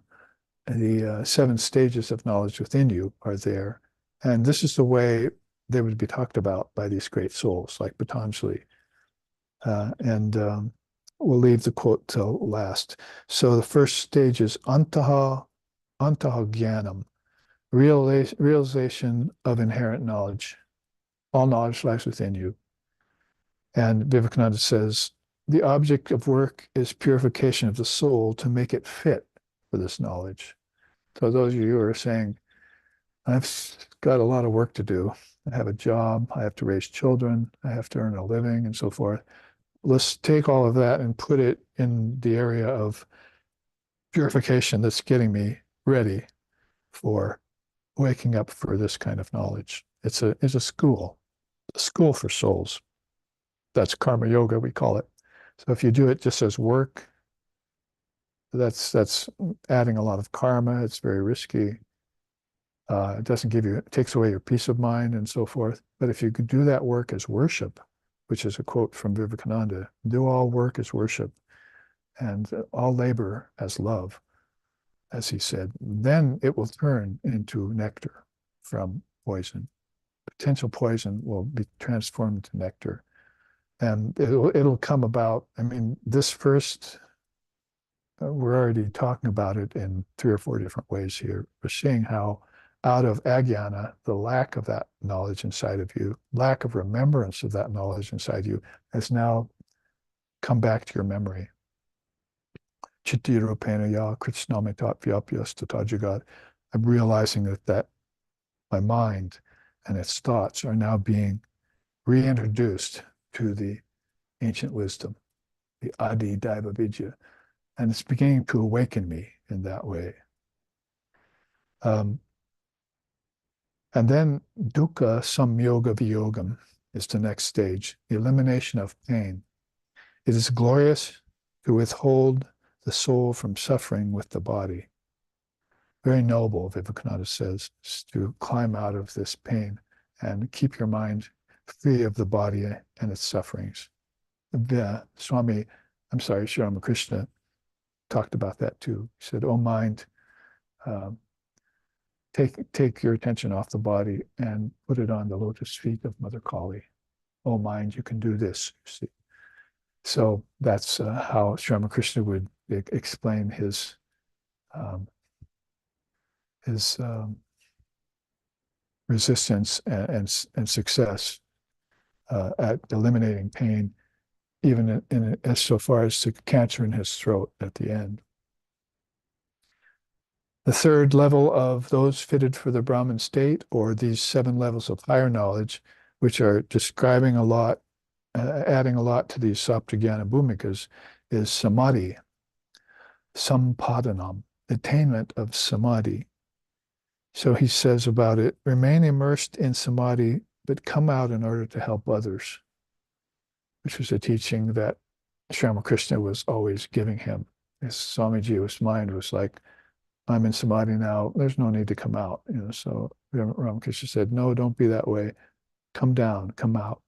A: 7 stages of knowledge within you are there. And this is the way they would be talked about by these great souls like Patanjali. We'll leave the quote till last. So the first stage is antaha jnanam, realization of inherent knowledge. All knowledge lies within you. And Vivekananda says, the object of work is purification of the soul to make it fit for this knowledge. So those of you who are saying, I've got a lot of work to do. I have a job, I have to raise children, I have to earn a living, and so forth. Let's take all of that and put it in the area of purification that's getting me ready for waking up for this kind of knowledge. It's a school for souls. That's karma yoga, we call it. So if you do it just as work, that's adding a lot of karma. It's very risky. It takes away your peace of mind and so forth. But if you could do that work as worship, which is a quote from Vivekananda, do all work as worship and all labor as love, as he said, then it will turn into nectar from poison. Potential poison will be transformed into nectar. And it'll come about. I mean, this first, we're already talking about it in 3 or 4 different ways here. We're seeing how out of ajnana, the lack of that knowledge inside of you, lack of remembrance of that knowledge inside you, has now come back to your memory. Chitti rupena ya kritsnamitat vyapyas tata jagat. I'm realizing that my mind and its thoughts are now being reintroduced to the ancient wisdom, the Adi Daiva Vidya, and it's beginning to awaken me in that way. And then dukkha samyoga viyogam is the next stage, the elimination of pain. It is glorious to withhold the soul from suffering with the body. Very noble, Vivekananda says, to climb out of this pain and keep your mind free of the body and its sufferings. Sri Ramakrishna talked about that too. He said, "Oh mind, take your attention off the body and put it on the lotus feet of Mother Kali. Oh mind, you can do this." You see. So that's how Sri Ramakrishna would explain his resistance and success at eliminating pain, even as so far as to cancer in his throat at the end. The third level of those fitted for the Brahman state, or these 7 levels of higher knowledge, which are describing a lot, adding a lot to these Jnana Bhumikas, is samadhi, sampadanam, attainment of samadhi. So he says about it, remain immersed in samadhi, but come out in order to help others, which was a teaching that Sri Ramakrishna was always giving him. His Swamiji's mind was like, I'm in samadhi now, there's no need to come out. So Ramakrishna said, no, don't be that way. Come down, come out.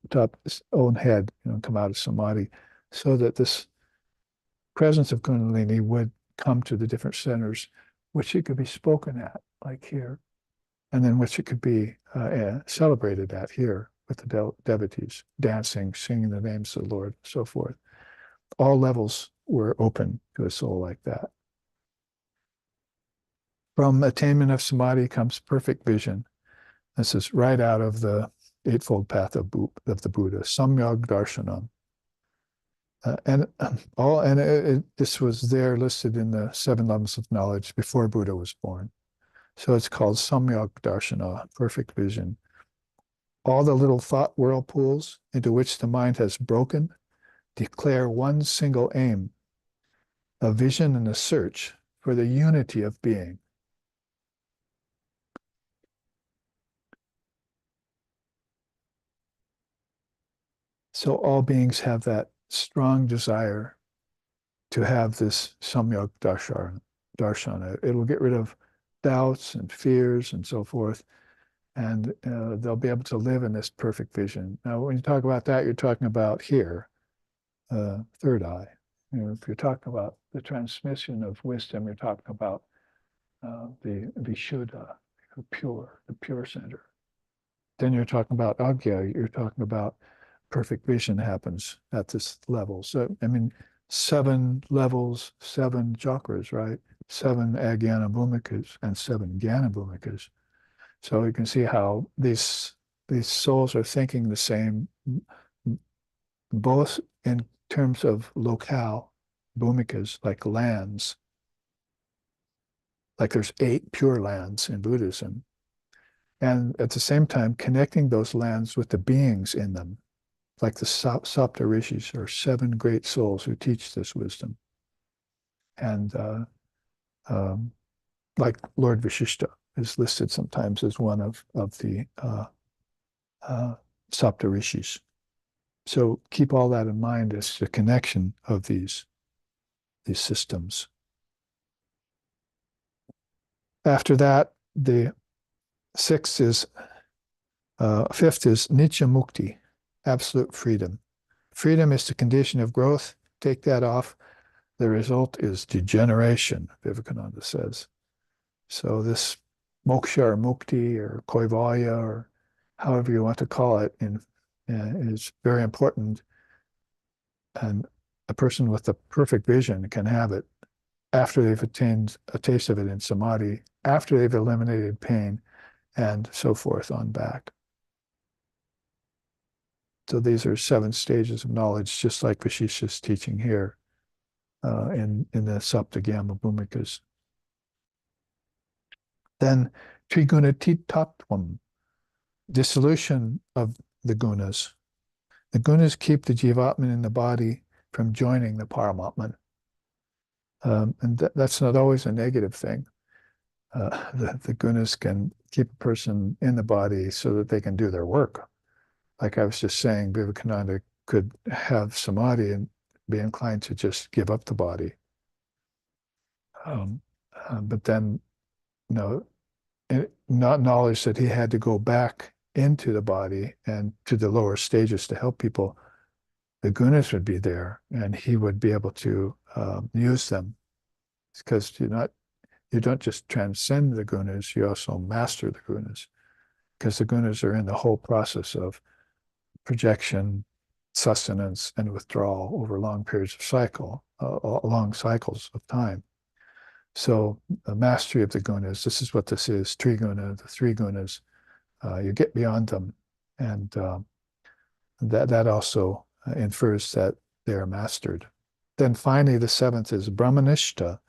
A: Top his own head, come out of samadhi, so that this presence of Kundalini would come to the different centers, which it could be spoken at, like here, and then which it could be celebrated at here with the devotees, dancing, singing the names of the Lord, so forth. All levels were open to a soul like that. From attainment of samadhi comes perfect vision. This is right out of the Eightfold Path of the Buddha, Samyag Darshanam. This was there listed in the seven levels of knowledge before Buddha was born. So it's called Samyak Darshana, perfect vision. All the little thought whirlpools into which the mind has broken declare one single aim, a vision and a search for the unity of being. So all beings have that strong desire to have this Samyak Darshana. It'll get rid of doubts and fears and so forth, and they'll be able to live in this perfect vision. Now, when you talk about that, you're talking about here, third eye. You know, if you're talking about the transmission of wisdom, you're talking about the Vishuddha, the pure center. Then you're talking about Agya, you're talking about perfect vision happens at this level. So, I mean, 7 levels, 7 chakras, right? 7 Ajnana Bhumikas and 7 Jnana Bhumikas. So you can see how these souls are thinking the same, both in terms of locale, bhumikas, like lands. Like there's 8 pure lands in Buddhism. And at the same time, connecting those lands with the beings in them, like the Sapta Rishis, or 7 great souls who teach this wisdom. And like Lord Vasishtha is listed sometimes as one of the Sapta Rishis. So keep all that in mind as the connection of these systems. After that, the fifth is Nitya Mukti, absolute freedom. Freedom is the condition of growth. Take that off, the result is degeneration, Vivekananda says. So this moksha or mukti or kaivalya, or however you want to call it, is very important. And a person with a perfect vision can have it after they've attained a taste of it in samadhi, after they've eliminated pain, and so forth on back. So these are 7 stages of knowledge, just like Vasishtha's teaching here in the Saptagamma Bhumikas. Then Trigunatitatvam, dissolution of the gunas. The gunas keep the jivatman in the body from joining the paramatman. And that's not always a negative thing. The gunas can keep a person in the body so that they can do their work. Like I was just saying, Vivekananda could have samadhi and be inclined to just give up the body. But then, not knowledge that he had to go back into the body and to the lower stages to help people, the gunas would be there and he would be able to use them. Because you don't just transcend the gunas, you also master the gunas. Because the gunas are in the whole process of projection, sustenance, and withdrawal over long periods of long cycles of time. So the mastery of the gunas, this is what this is, triguna, the 3 gunas, you get beyond them. And that also infers that they're mastered. Then finally, the 7th is Brahmanishta,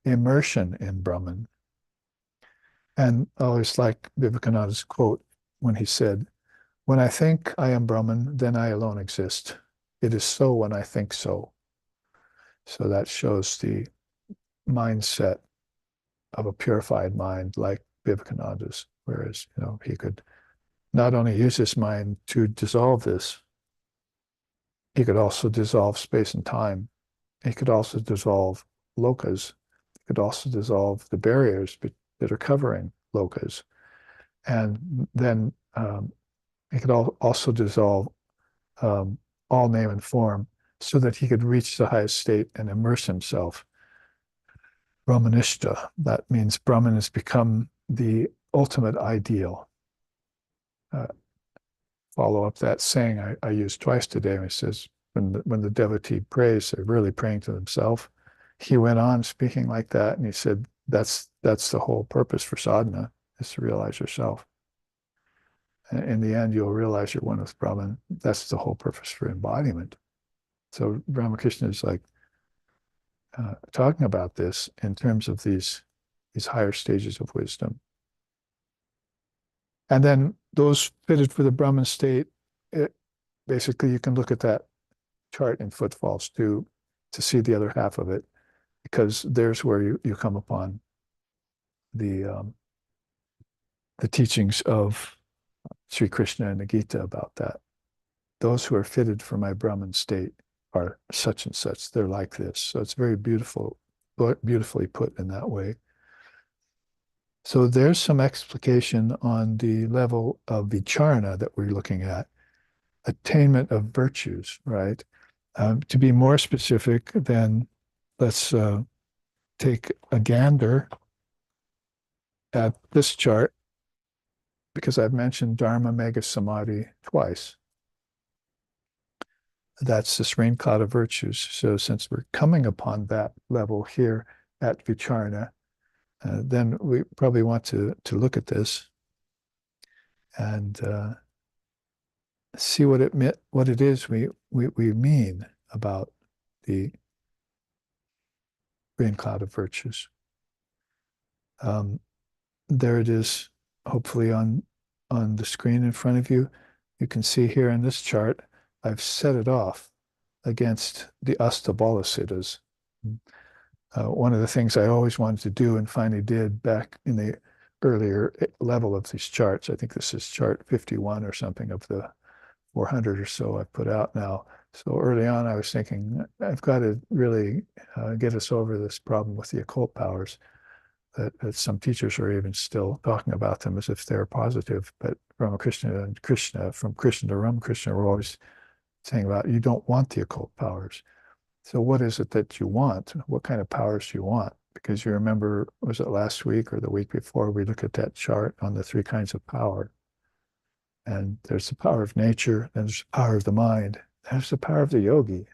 A: immersion in Brahman. And I always like Vivekananda's quote when he said, "When I think I am Brahman, then I alone exist. It is so when I think so." So that shows the mindset of a purified mind like Vivekananda's, whereas, he could not only use his mind to dissolve this, he could also dissolve space and time. He could also dissolve lokas. He could also dissolve the barriers that are covering lokas. And then he could also dissolve all name and form so that he could reach the highest state and immerse himself. Brahmanishta, that means Brahman has become the ultimate ideal. Follow up that saying I used twice today. He says, when the devotee prays, they're really praying to themselves. He went on speaking like that, and he said, that's the whole purpose for sadhana, is to realize yourself. In the end, you'll realize you're one with Brahman. That's the whole purpose for embodiment. So Ramakrishna is like talking about this in terms of these higher stages of wisdom. And then those fitted for the Brahman state, basically you can look at that chart in Footfalls too to see the other half of it, because there's where you come upon the teachings of Sri Krishna and the Gita about that. Those who are fitted for my Brahman state are such and such. They're like this. So it's very beautiful, beautifully put in that way. So there's some explication on the level of vicharana that we're looking at, attainment of virtues, right? To be more specific, then let's take a gander at this chart, because I've mentioned Dharma Mega Samadhi twice. That's this rain cloud of virtues. So since we're coming upon that level here at vicharana, then we probably want to look at this and see what it is we mean about the rain cloud of virtues. There it is, hopefully on the screen in front of you. You can see here in this chart, I've set it off against the Astabala Siddhas. One of the things I always wanted to do and finally did back in the earlier level of these charts, I think this is chart 51 or something of the 400 or so I've put out now. So early on, I was thinking, I've got to really get us over this problem with the occult powers, that some teachers are even still talking about them as if they're positive. But Ramakrishna and Krishna, from Krishna to Ramakrishna, were always saying about, you don't want the occult powers. So what is it that you want? What kind of powers do you want? Because you remember, was it last week or the week before, we looked at that chart on the three kinds of power. And there's the power of nature, and there's the power of the mind, there's the power of the yogi.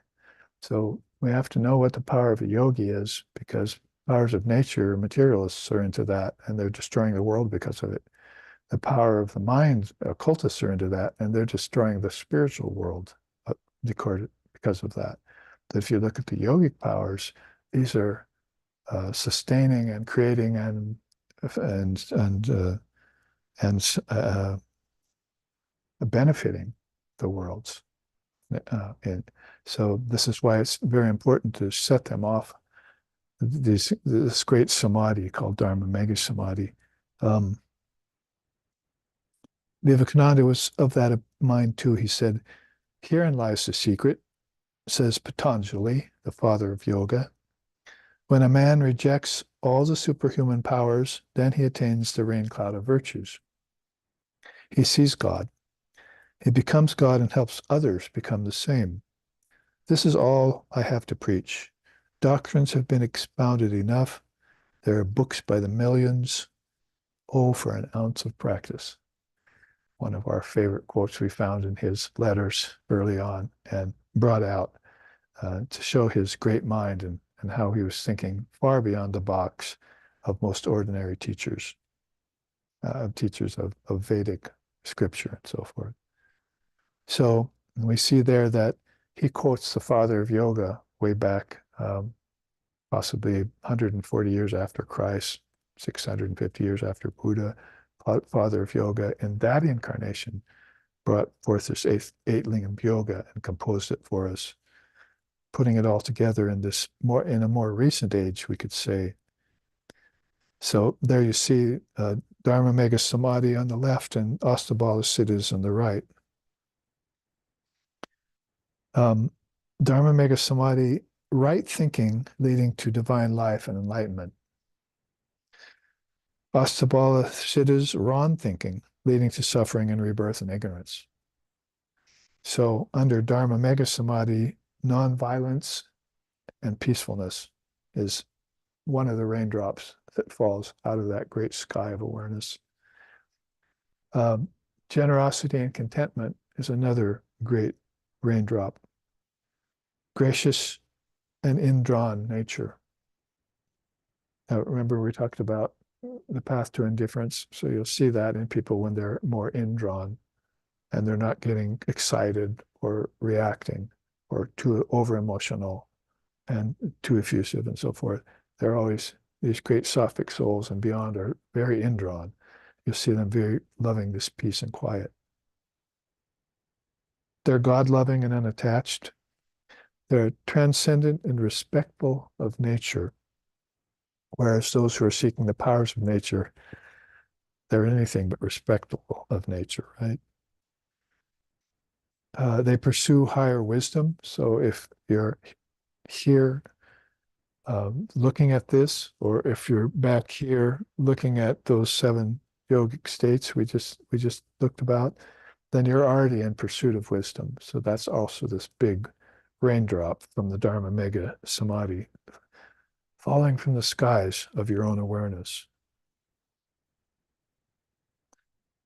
A: So we have to know what the power of a yogi is, because powers of nature, materialists are into that, and they're destroying the world because of it. The power of the mind, occultists are into that, and they're destroying the spiritual world because of that. But if you look at the yogic powers, these are sustaining and creating and benefiting the worlds. So this is why it's very important to set them off. This great samadhi called Dharma Mega Samadhi. Vivekananda was of that mind too. He said, "Herein lies the secret," says Patanjali, the father of yoga. "When a man rejects all the superhuman powers, then he attains the rain cloud of virtues. He sees God. He becomes God and helps others become the same. This is all I have to preach. Doctrines have been expounded enough. There are books by the millions. Oh, for an ounce of practice." One of our favorite quotes we found in his letters early on and brought out to show his great mind and how he was thinking far beyond the box of most ordinary teachers, teachers of Vedic scripture and so forth. So we see there that he quotes the father of yoga way back, possibly 140 years after Christ, 650 years after Buddha. Father of yoga in that incarnation brought forth this eight lingam yoga and composed it for us, putting it all together in a more recent age, we could say. So there you see Dharma Mega Samadhi on the left and Astabala Siddhas on the right. Dharma Mega Samadhi, right thinking leading to divine life and enlightenment. Astabala Siddhas, wrong thinking leading to suffering and rebirth and ignorance. So under Dharma Mega Samadhi, non-violence and peacefulness is one of the raindrops that falls out of that great sky of awareness. Generosity and contentment is another great raindrop. Gracious and indrawn nature. Now, remember we talked about the path to indifference, so you'll see that in people when they're more indrawn, and they're not getting excited or reacting or too over emotional and too effusive and so forth. They're always these great Sattvic souls and beyond are very indrawn. You'll see them very loving this peace and quiet. They're God-loving and unattached. They're transcendent and respectful of nature, whereas those who are seeking the powers of nature, they're anything but respectful of nature, right? They pursue higher wisdom. So if you're here looking at this, or if you're back here looking at those 7 yogic states we just looked about, then you're already in pursuit of wisdom. So that's also this big raindrop from the Dharma Mega Samadhi falling from the skies of your own awareness.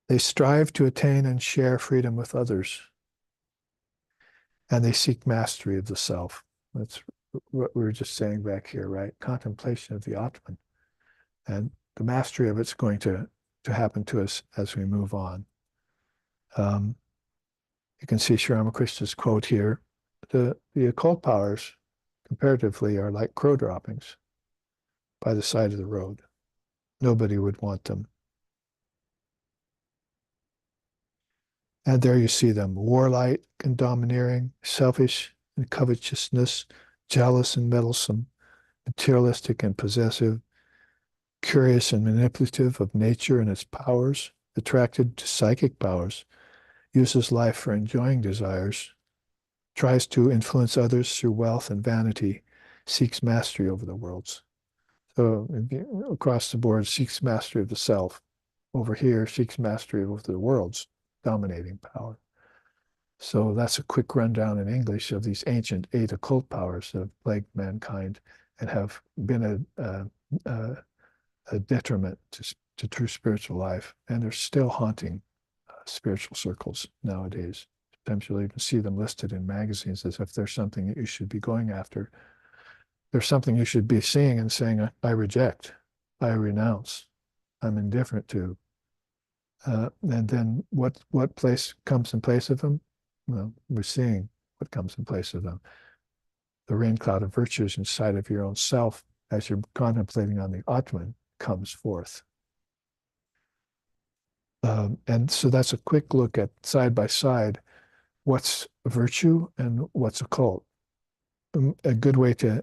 A: They strive to attain and share freedom with others, and they seek mastery of the self. That's what we were just saying back here, right? Contemplation of the Atman. And the mastery of it's going to happen to us as we move on. You can see Sri Ramakrishna's quote here. The occult powers, comparatively, are like crow droppings by the side of the road. Nobody would want them. And there you see them, warlike and domineering, selfish and covetousness, jealous and meddlesome, materialistic and possessive, curious and manipulative of nature and its powers, attracted to psychic powers, uses life for enjoying desires, tries to influence others through wealth and vanity, seeks mastery over the worlds. So across the board, seeks mastery of the self. Over here, seeks mastery over the worlds, dominating power. So that's a quick rundown in English of these ancient 8 occult powers that have plagued mankind and have been a detriment to true spiritual life. And they're still haunting spiritual circles nowadays. Sometimes you'll even see them listed in magazines as if there's something that you should be going after. There's something you should be seeing and saying, I reject, I renounce, I'm indifferent to. And then what place comes in place of them? Well, we're seeing what comes in place of them. The rain cloud of virtues inside of your own self, as you're contemplating on the Atman, comes forth. And so that's a quick look at side by side what's virtue and what's occult. A good way to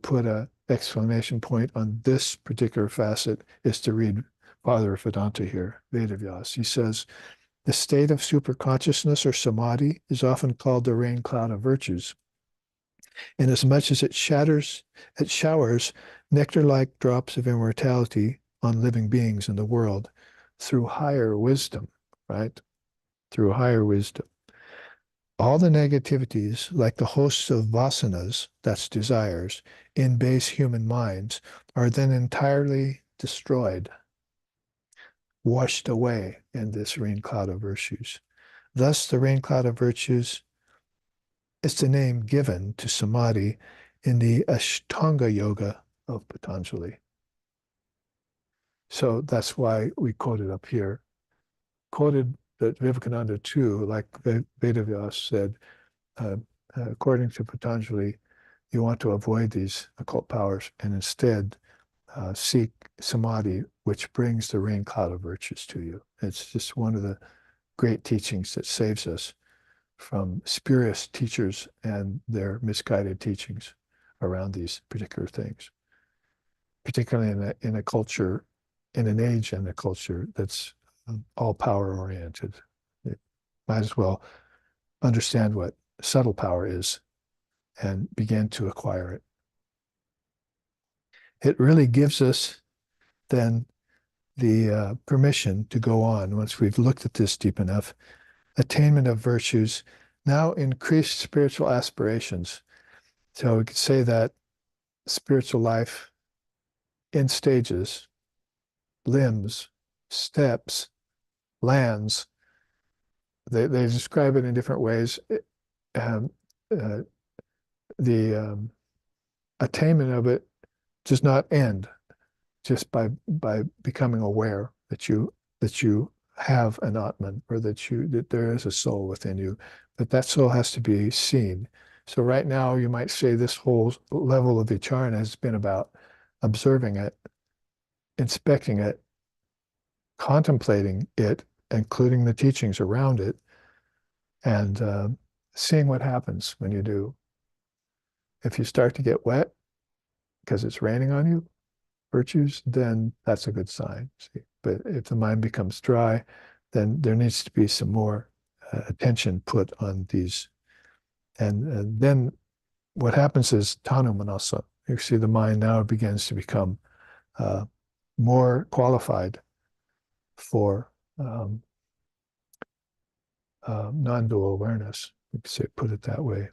A: put an exclamation point on this particular facet is to read Father of Vedanta here, Vedavyas. He says, the state of superconsciousness or samadhi is often called the rain cloud of virtues, inasmuch as it showers nectar-like drops of immortality on living beings in the world through higher wisdom, right? Through higher wisdom. All the negativities, like the hosts of vasanas, that's desires, in base human minds, are then entirely destroyed, washed away in this rain cloud of virtues. Thus, the rain cloud of virtues is the name given to samadhi in the Ashtanga Yoga of Patanjali. So that's why we quoted up here. Quoted that Vivekananda too, like Vedavyas said, according to Patanjali, you want to avoid these occult powers and instead seek samadhi, which brings the rain cloud of virtues to you. It's just one of the great teachings that saves us from spurious teachers and their misguided teachings around these particular things, particularly in a culture, in an age and a culture that's all power oriented. It might as well understand what subtle power is and begin to acquire it. It really gives us then the permission to go on once we've looked at this deep enough. Attainment of virtues, now increased spiritual aspirations. So we could say that spiritual life in stages, limbs, steps, lands, they describe it in different ways. The attainment of it does not end just by becoming aware that you have an Atman, or that there is a soul within you, but that soul has to be seen. So right now you might say this whole level of vicharana has been about observing it, inspecting it, contemplating it, including the teachings around it, and seeing what happens when you do. If you start to get wet because it's raining on you, virtues, then that's a good sign. See? But if the mind becomes dry, then there needs to be some more attention put on these. And then what happens is tanu manasa. You see the mind now begins to become uh, more qualified for non-dual awareness. You could say, put it that way.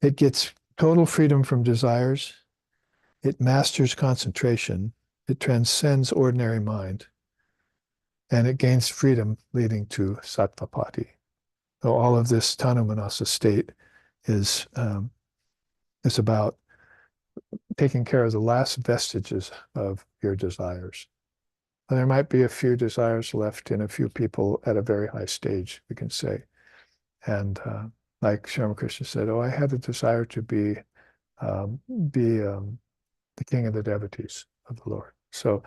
A: It gets total freedom from desires. It masters concentration. It transcends ordinary mind. And it gains freedom leading to sattvapati. So all of this tanumanasa state is about taking care of the last vestiges of your desires. And there might be a few desires left in a few people at a very high stage, we can say. And like Sri Ramakrishna said, oh, I had a desire to be the king of the devotees of the Lord. So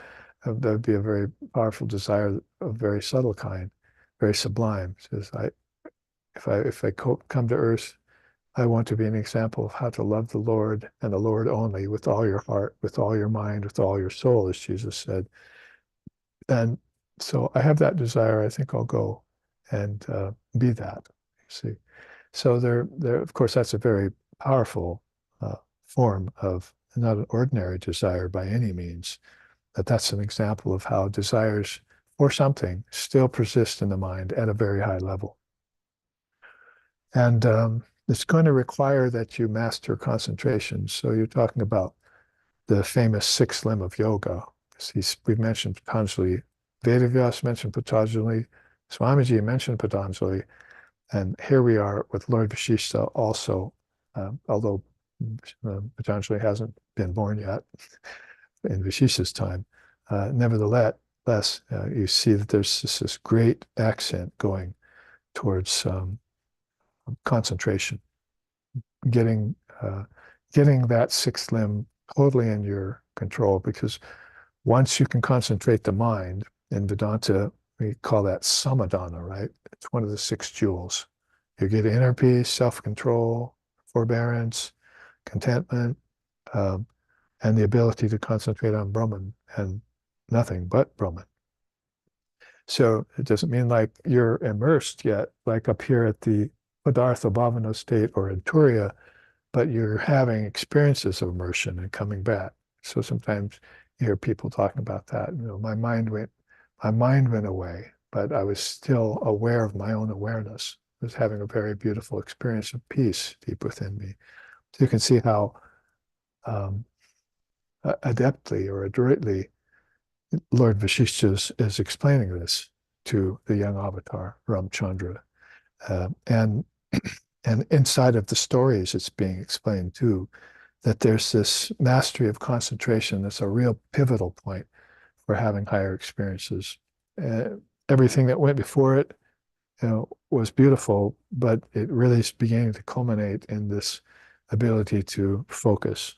A: that would be a very powerful desire, of very subtle kind, very sublime. It says, if I come to earth, I want to be an example of how to love the Lord and the Lord only with all your heart, with all your mind, with all your soul, as Jesus said. And so I have that desire. I think I'll go and be that. You see, so there, of course, that's a very powerful form of not an ordinary desire by any means, but that's an example of how desires for something still persist in the mind at a very high level. And it's going to require that you master concentration. So you're talking about the famous sixth limb of yoga. We've mentioned Patanjali. Vedavyas mentioned Patanjali. Swamiji mentioned Patanjali. And here we are with Lord Vasishtha also, although Patanjali hasn't been born yet in Vasishtha's time. Nevertheless, you see that there's this great accent going towards concentration, getting that sixth limb totally in your control, because once you can concentrate the mind, in Vedanta, we call that samadhana, right? It's one of the six jewels. You get inner peace, self-control, forbearance, contentment, and the ability to concentrate on Brahman and nothing but Brahman. So it doesn't mean like you're immersed yet, like up here at the Padartha Bhavana state or in Turiya, but you're having experiences of immersion and coming back. So sometimes you hear people talking about that. You know, my mind went away, but I was still aware of my own awareness. I was having a very beautiful experience of peace deep within me. So you can see how adeptly or adroitly Lord Vasishtha is explaining this to the young avatar, Ramchandra. And inside of the stories, it's being explained too, that there's this mastery of concentration that's a real pivotal point for having higher experiences. Everything that went before it, was beautiful, but it really is beginning to culminate in this ability to focus.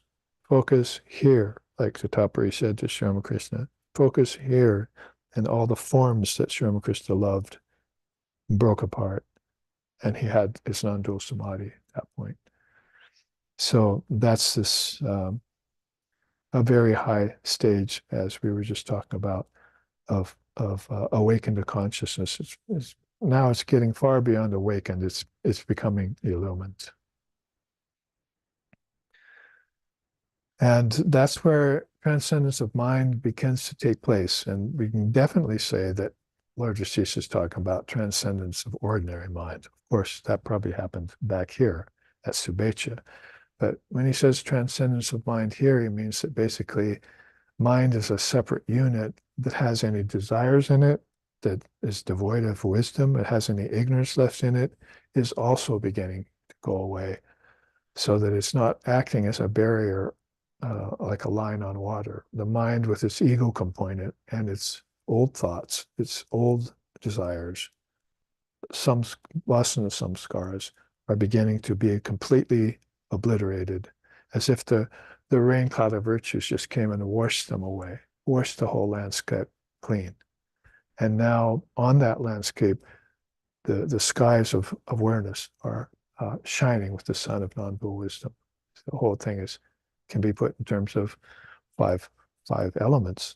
A: Focus here, like Tatapari said to Sri Ramakrishna. Focus here, and all the forms that Sri Ramakrishna loved broke apart, and he had his non-dual samadhi at that point. So that's this a very high stage, as we were just talking about, of awakened to consciousness. Now it's getting far beyond awakened. It's becoming illumined. And that's where transcendence of mind begins to take place. And we can definitely say that Lord Vasishtha is talking about transcendence of ordinary mind. Of course, that probably happened back here at Subecha. But when he says transcendence of mind here, he means that basically mind is a separate unit that has any desires in it, that is devoid of wisdom, it has any ignorance left in it, is also beginning to go away, so that it's not acting as a barrier like a line on water. The mind with its ego component and its old thoughts, its old desires, some vasana samskaras are beginning to be completely obliterated, as if the rain cloud of virtues just came and washed them away, washed the whole landscape clean. And now on that landscape, the skies of awareness are shining with the sun of non-dual wisdom. So the whole thing can be put in terms of five elements,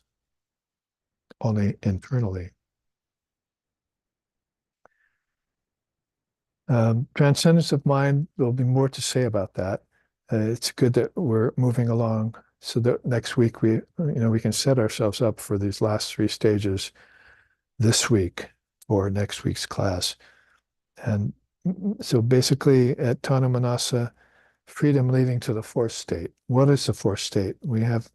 A: only internally. Transcendence of mind, there'll be more to say about that. It's good that we're moving along so that next week we can set ourselves up for these last three stages this week or next week's class. And so basically at Tana Manasa, freedom leading to the fourth state. What is the fourth state? We have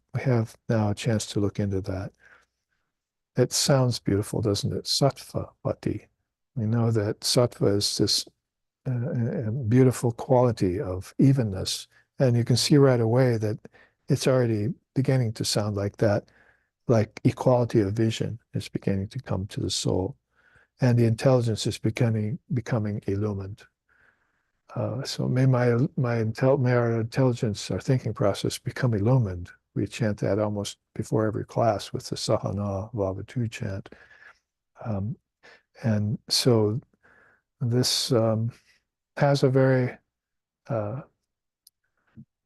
A: now a chance to look into that. It sounds beautiful, doesn't it? Sattva pati. We know that sattva is this beautiful quality of evenness. And you can see right away that it's already beginning to sound like that, like equality of vision is beginning to come to the soul. And the intelligence is becoming illumined. So may our intelligence, our thinking process become illumined. We chant that almost before every class with the Sahana Vavatu chant. And so this has a very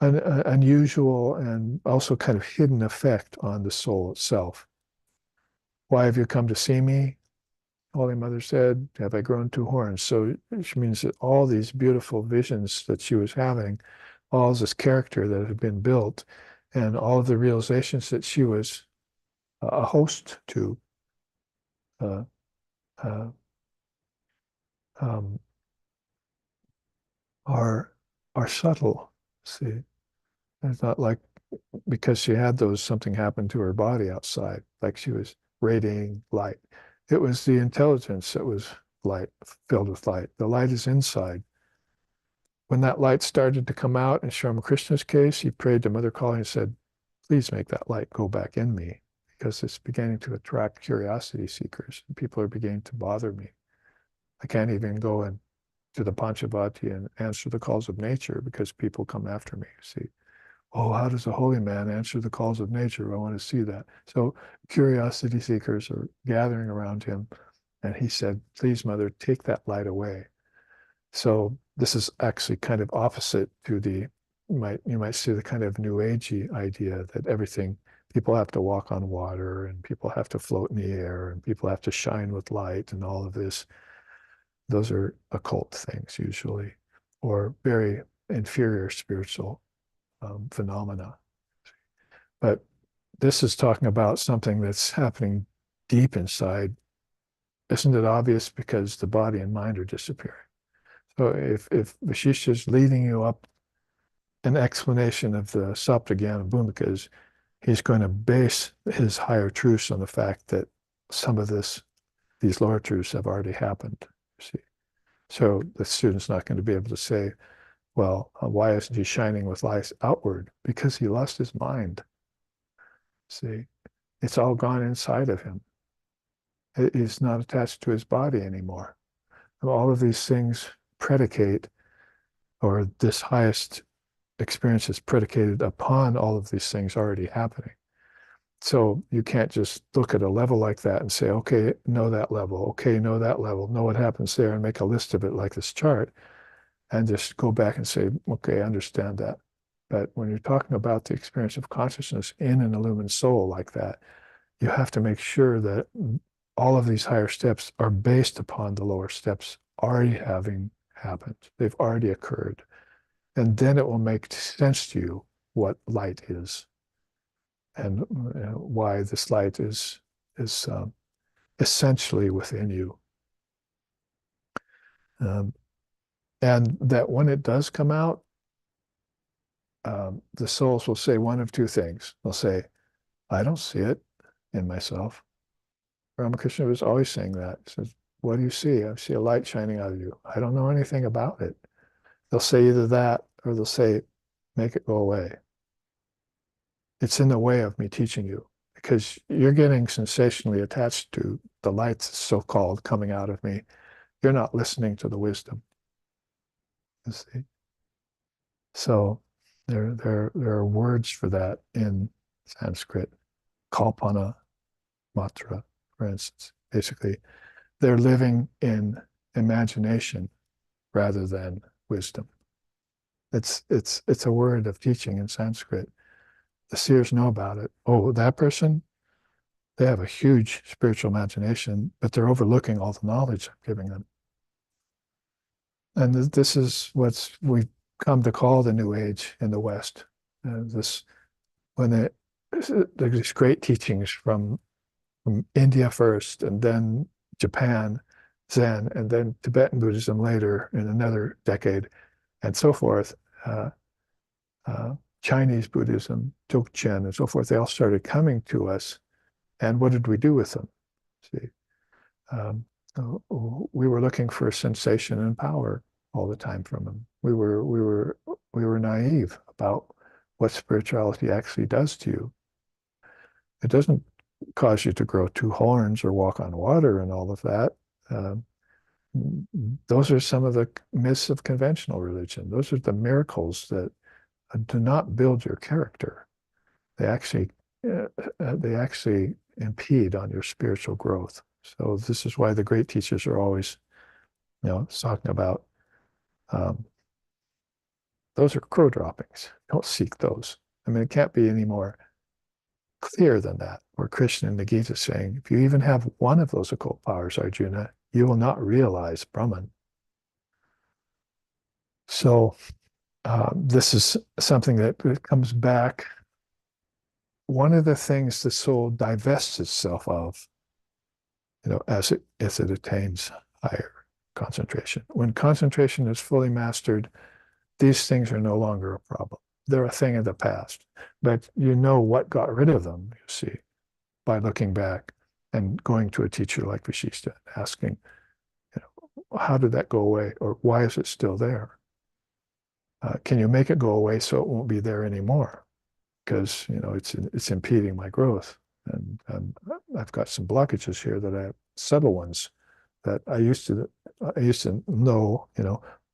A: unusual and also kind of hidden effect on the soul itself. Why have you come to see me? Holy Mother said, have I grown two horns? So which means that all these beautiful visions that she was having, all this character that had been built, and all of the realizations that she was a host to, uh, uh, um, are subtle. See, it's not like because she had those, something happened to her body outside, like she was radiating light. It was the intelligence that was light, filled with light. The light is inside. When that light started to come out, in Sri Ramakrishna's case, he prayed to Mother Kali and said, please make that light go back in me, because it's beginning to attract curiosity seekers. And people are beginning to bother me. I can't even go into the Panchavati and answer the calls of nature because people come after me. See, oh, how does a holy man answer the calls of nature? I want to see that. So curiosity seekers are gathering around him. And he said, please, Mother, take that light away. So this is actually kind of opposite to you might see the kind of New Agey idea that people have to walk on water and people have to float in the air and people have to shine with light and all of this. Those are occult things usually, or very inferior spiritual phenomena. But this is talking about something that's happening deep inside. Isn't it obvious? Because the body and mind are disappearing. So if Vasishtha is leading you up an explanation of the Jnana Bhumikas, he's going to base his higher truths on the fact that some of these lower truths have already happened. See? So the student's not going to be able to say, well, why isn't he shining with light outward? Because he lost his mind. See, it's all gone inside of him. He's not attached to his body anymore. All of these things predicate, or this highest experience is predicated upon all of these things already happening. So you can't just look at a level like that and say, okay, know that level, okay, know that level, know what happens there, and make a list of it like this chart, and just go back and say, okay, I understand that. But when you're talking about the experience of consciousness in an illumined soul like that, you have to make sure that all of these higher steps are based upon the lower steps already having happened. They've already occurred. And then it will make sense to you what light is and why this light is essentially within you. And that when it does come out, the souls will say one of two things. They'll say, I don't see it in myself. Ramakrishna was always saying that. He says, what do you see? I see a light shining out of you. I don't know anything about it. They'll say either that or they'll say, make it go away. It's in the way of me teaching you. because you're getting sensationally attached to the light that's so-called coming out of me. You're not listening to the wisdom, you see. So there are words for that in Sanskrit. Kalpana matra, for instance. Basically, they're living in imagination rather than wisdom. It's a word of teaching in Sanskrit. The seers know about it. Oh, that person, they have a huge spiritual imagination, but they're overlooking all the knowledge I'm giving them. And this is what we've come to call the New Age in the West. This when there's these great teachings from India first, and then Japan, Zen, and then Tibetan Buddhism later in another decade, and so forth. Uh, Chinese Buddhism, Dzogchen, and so forth. They all started coming to us, and what did we do with them? See, um, we were looking for sensation and power all the time from them. We were naive about what spirituality actually does to you. It doesn't cause you to grow two horns or walk on water and all of that. Um, those are some of the myths of conventional religion. Those are the miracles that do not build your character. They actually they actually impede on your spiritual growth. So this is why the great teachers are always, talking about those are crow droppings. Don't seek those. I mean, it can't be any more clear than that. Where Krishna in the Gita is saying, if you even have one of those occult powers, Arjuna, you will not realize Brahman. So this is something that comes back. One of the things the soul divests itself of, as it attains higher concentration. When concentration is fully mastered, these things are no longer a problem. They're a thing of the past. But you know what got rid of them, you see, by looking back and going to a teacher like Vasishtha, asking, how did that go away? Or why is it still there? Can you make it go away so it won't be there anymore? Because it's impeding my growth, and I've got some blockages here that I have, subtle ones that I used to know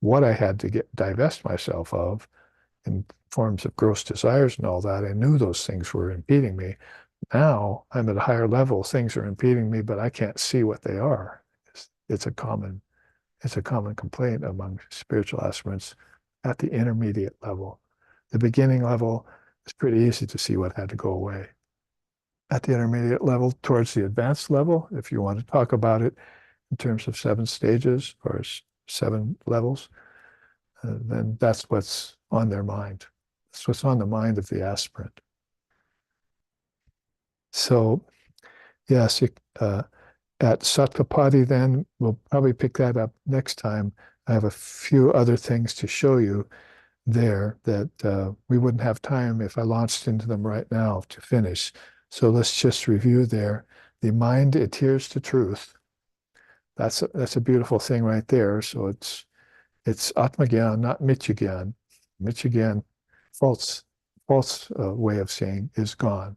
A: what I had to divest myself of in forms of gross desires and all that. I knew those things were impeding me. Now I'm at a higher level. Things are impeding me, but I can't see what they are. It's a common complaint among spiritual aspirants at the intermediate level. The beginning level, it's pretty easy to see what had to go away. At the intermediate level, towards the advanced level, if you want to talk about it in terms of 7 stages or 7 levels, then that's what's on their mind. That's what's on the mind of the aspirant. So, yes, at Sattva-padi, then we'll probably pick that up next time. I have a few other things to show you there that we wouldn't have time if I launched into them right now to finish. So let's just review there. The mind adheres to truth. That's a beautiful thing right there. So it's Atmagyan, not Mityagyan. Mityagyan, false way of saying, is gone.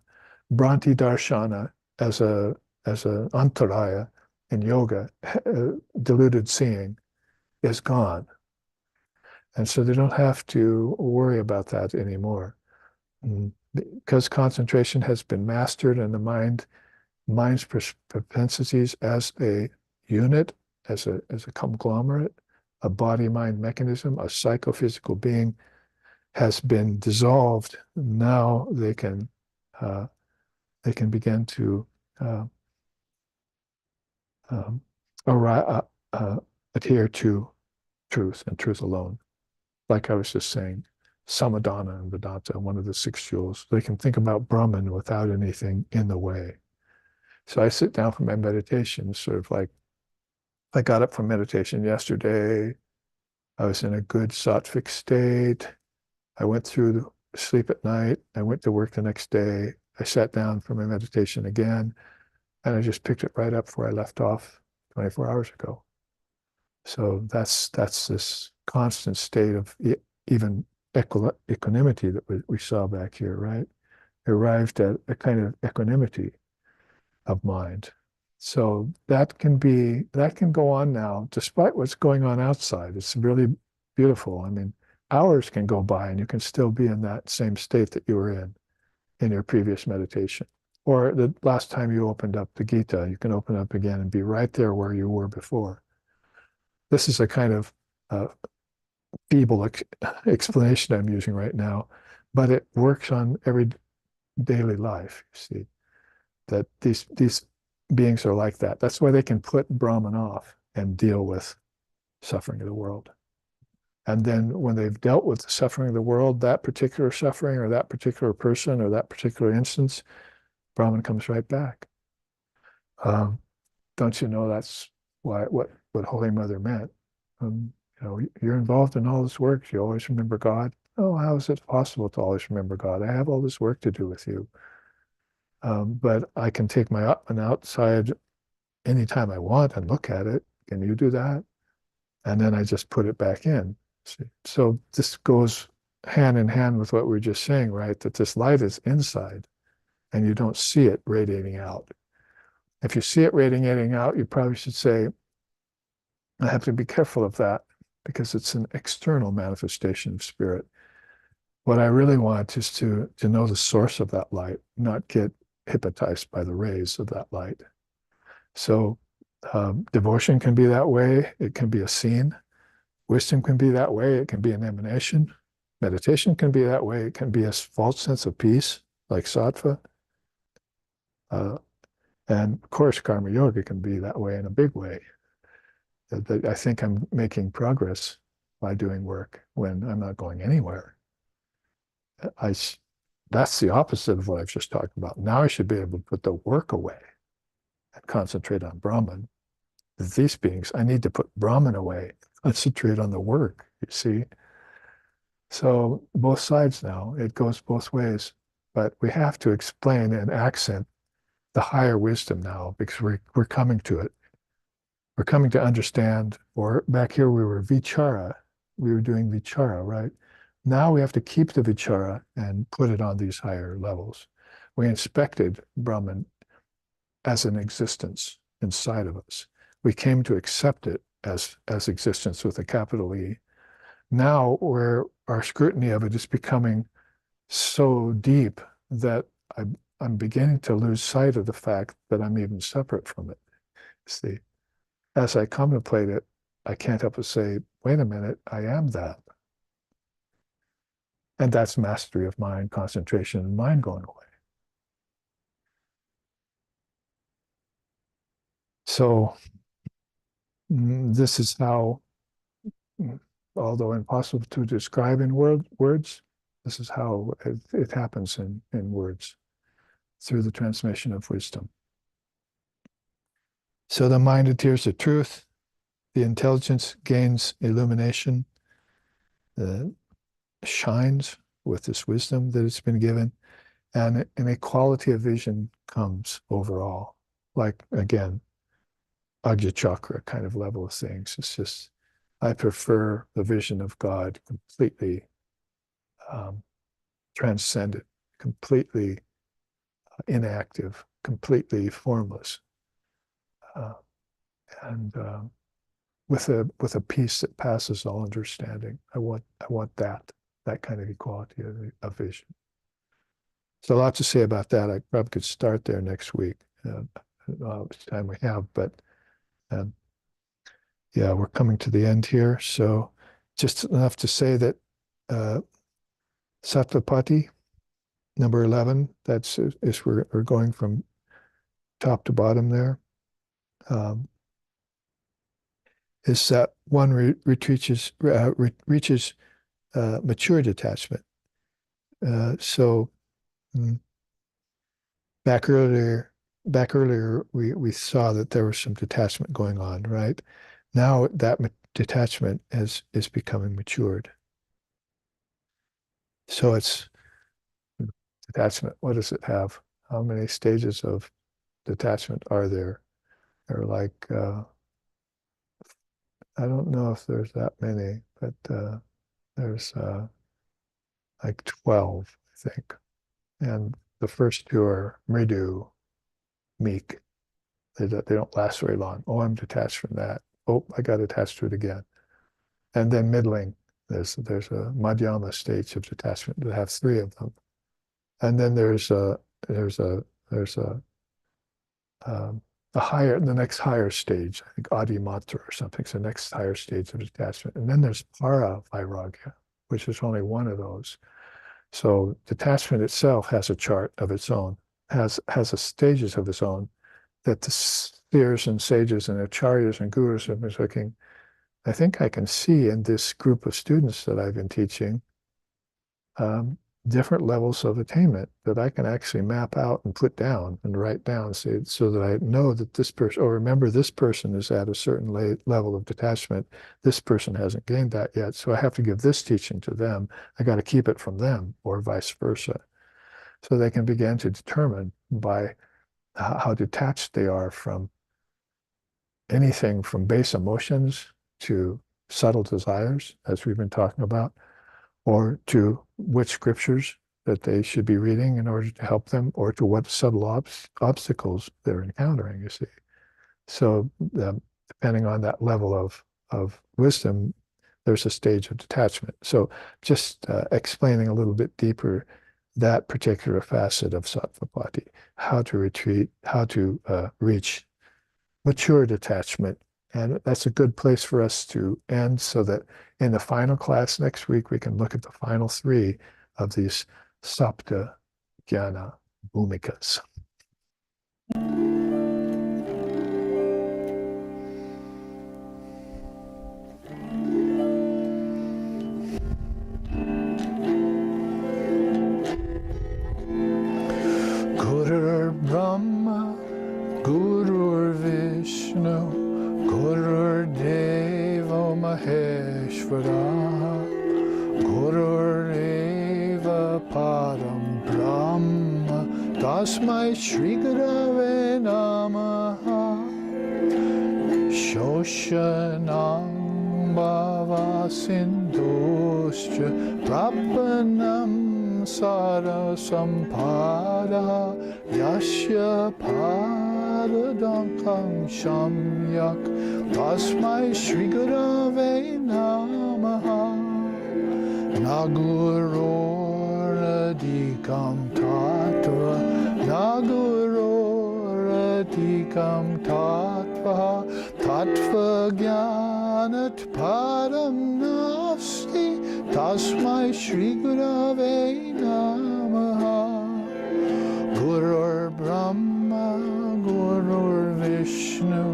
A: Bhranti Darshana as a antaraya in yoga, deluded seeing, is gone. And so they don't have to worry about that anymore. Because concentration has been mastered and the mind's propensities as a unit, as a conglomerate, a body-mind mechanism, a psychophysical being, has been dissolved. Now they can begin to adhere to truth and truth alone. Like I was just saying, Samadhana and Vedanta, one of the 6 jewels, they can think about Brahman without anything in the way. So I sit down for my meditation, sort of like I got up from meditation yesterday. I was in a good sattvic state. I went through sleep at night. I went to work the next day. I sat down for my meditation again, and I just picked it right up where I left off 24 hours ago. So that's this constant state of even equanimity that we saw back here, right? arrived at a kind of equanimity of mind. So that can go on now, despite what's going on outside. It's really beautiful. I mean, hours can go by and you can still be in that same state that you were in your previous meditation. Or the last time you opened up the Gita, you can open up again and be right there where you were before. This is a kind of feeble explanation I'm using right now, but it works on every daily life, you see, that these beings are like that. That's why they can put Brahman off and deal with suffering of the world. And then when they've dealt with the suffering of the world, that particular suffering or that particular person or that particular instance, Brahman comes right back. Don't you know that's what Holy Mother meant? You're involved in all this work. You always remember God. Oh, how is it possible to always remember God? I have all this work to do with you. But I can take my Atman outside anytime I want and look at it. Can you do that? And then I just put it back in. See? So this goes hand in hand with what we were just saying, right? That this light is inside and you don't see it radiating out. If you see it radiating out, you probably should say, I have to be careful of that because it's an external manifestation of spirit. What I really want is to know the source of that light, not get hypnotized by the rays of that light. So devotion can be that way. It can be a scene. Wisdom can be that way. It can be an emanation. Meditation can be that way. It can be a false sense of peace, like sattva. And of course, karma yoga can be that way in a big way. I think I'm making progress by doing work when I'm not going anywhere. That's the opposite of what I've just talked about. Now I should be able to put the work away and concentrate on Brahman. These beings, I need to put Brahman away, concentrate on the work, you see. So both sides now, it goes both ways. But we have to explain and accent the higher wisdom now because we're coming to it. We're coming to understand, or back here we were vichara. We were doing vichara, right? Now we have to keep the vichara and put it on these higher levels. We inspected Brahman as an existence inside of us. We came to accept it as existence with a capital E. Now where our scrutiny of it is becoming so deep that I'm beginning to lose sight of the fact that I'm even separate from it. See, as I contemplate it, I can't help but say, wait a minute, I am that. And that's mastery of mind, concentration, and mind going away. So this is how, although impossible to describe in words, this is how it happens in words through the transmission of wisdom. So the mind adheres to truth, the intelligence gains illumination, shines with this wisdom that it's been given, and an equality of vision comes overall. Like, again, Ajna Chakra kind of level of things. It's just, I prefer the vision of God completely transcendent, completely inactive, completely formless, and with a peace that passes all understanding. I want that kind of equality of vision. So a lot to say about that. I probably could start there next week. I don't know how much time we have, but yeah, we're coming to the end here. So just enough to say that Sattvapati, number 11, that's is we're going from top to bottom there. Is that one reaches mature detachment. So back earlier, we saw that there was some detachment going on, right? Now that detachment is becoming matured. So it's detachment. What does it have? How many stages of detachment are there? They're like, I don't know if there's that many, but there's like 12, I think. And The first two are mridu, meek. They don't last very long. Oh, I'm detached from that. Oh, I got attached to it again. And then middling. There's a madhyama stage of detachment that have three of them. And then there's a the next higher stage, I think adimatra or something, it's the next higher stage of detachment. And then there's para vairagya, which is only one of those. So detachment itself has a chart of its own, has a stages of its own that the seers and sages and acharyas and gurus have been looking. I think I can see in this group of students that I've been teaching different levels of attainment that I can actually map out and put down and write down so that I know that this person, or remember this person is at a certain level of detachment. This person hasn't gained that yet. So I have to give this teaching to them. I got to keep it from them or vice versa. So they can begin to determine by how detached they are from anything from base emotions to subtle desires, as we've been talking about, or to which scriptures that they should be reading in order to help them, or to what subtle obstacles they're encountering, you see. So depending on that level of wisdom, there's a stage of detachment. So just explaining a little bit deeper that particular facet of Sattvapati, how to retreat, how to reach mature detachment. And that's a good place for us to end, so that in the final class next week, we can look at the final three of these Sapta Jnana Bhumikas. Gurur Brahma, Gurur Vishnu, Gurur Deva Maheshwara, Gurur Eva Param Brahma, Tasmai Shri Gurave Namaha, Shoshanam Bhava Sindhuscha, Prapanam Sara Sampada, Yasya Paradankam Shamyak, Tasmai Shri Gurave Namaha, Naguroradikam Tattva, Naguroradikam Tattva, Tattva Jnanat Param Nasti, Tasmai Shri Gurave Namaha. Gurur Brahma, Gurur Vishnu,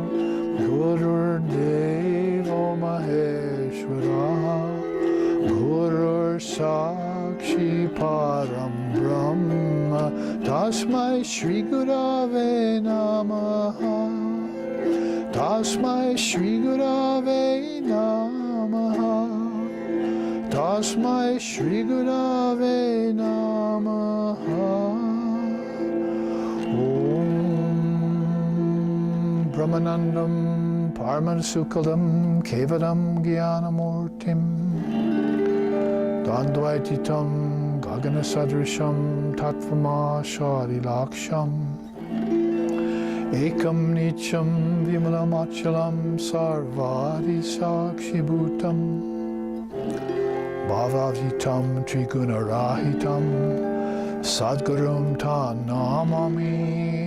A: Gurur Deva Maheshwara, Gurur Sakshi Param Brahma, Tasmai Shri Gurave Namaha, Tasmai Shri Gurave Namaha, Tasmai Shri Gurave Namaha. Om Brahmanandam Paramansukadam Kevalam Gyanamurtim Dandvaititam Gaganasadrisham Tattvamashari Laksham Ekam Nicham Vimalamachalam Sarvadi Sakshibhutam Bhavavitam Trigunarahitam Sadgurum Ta Namami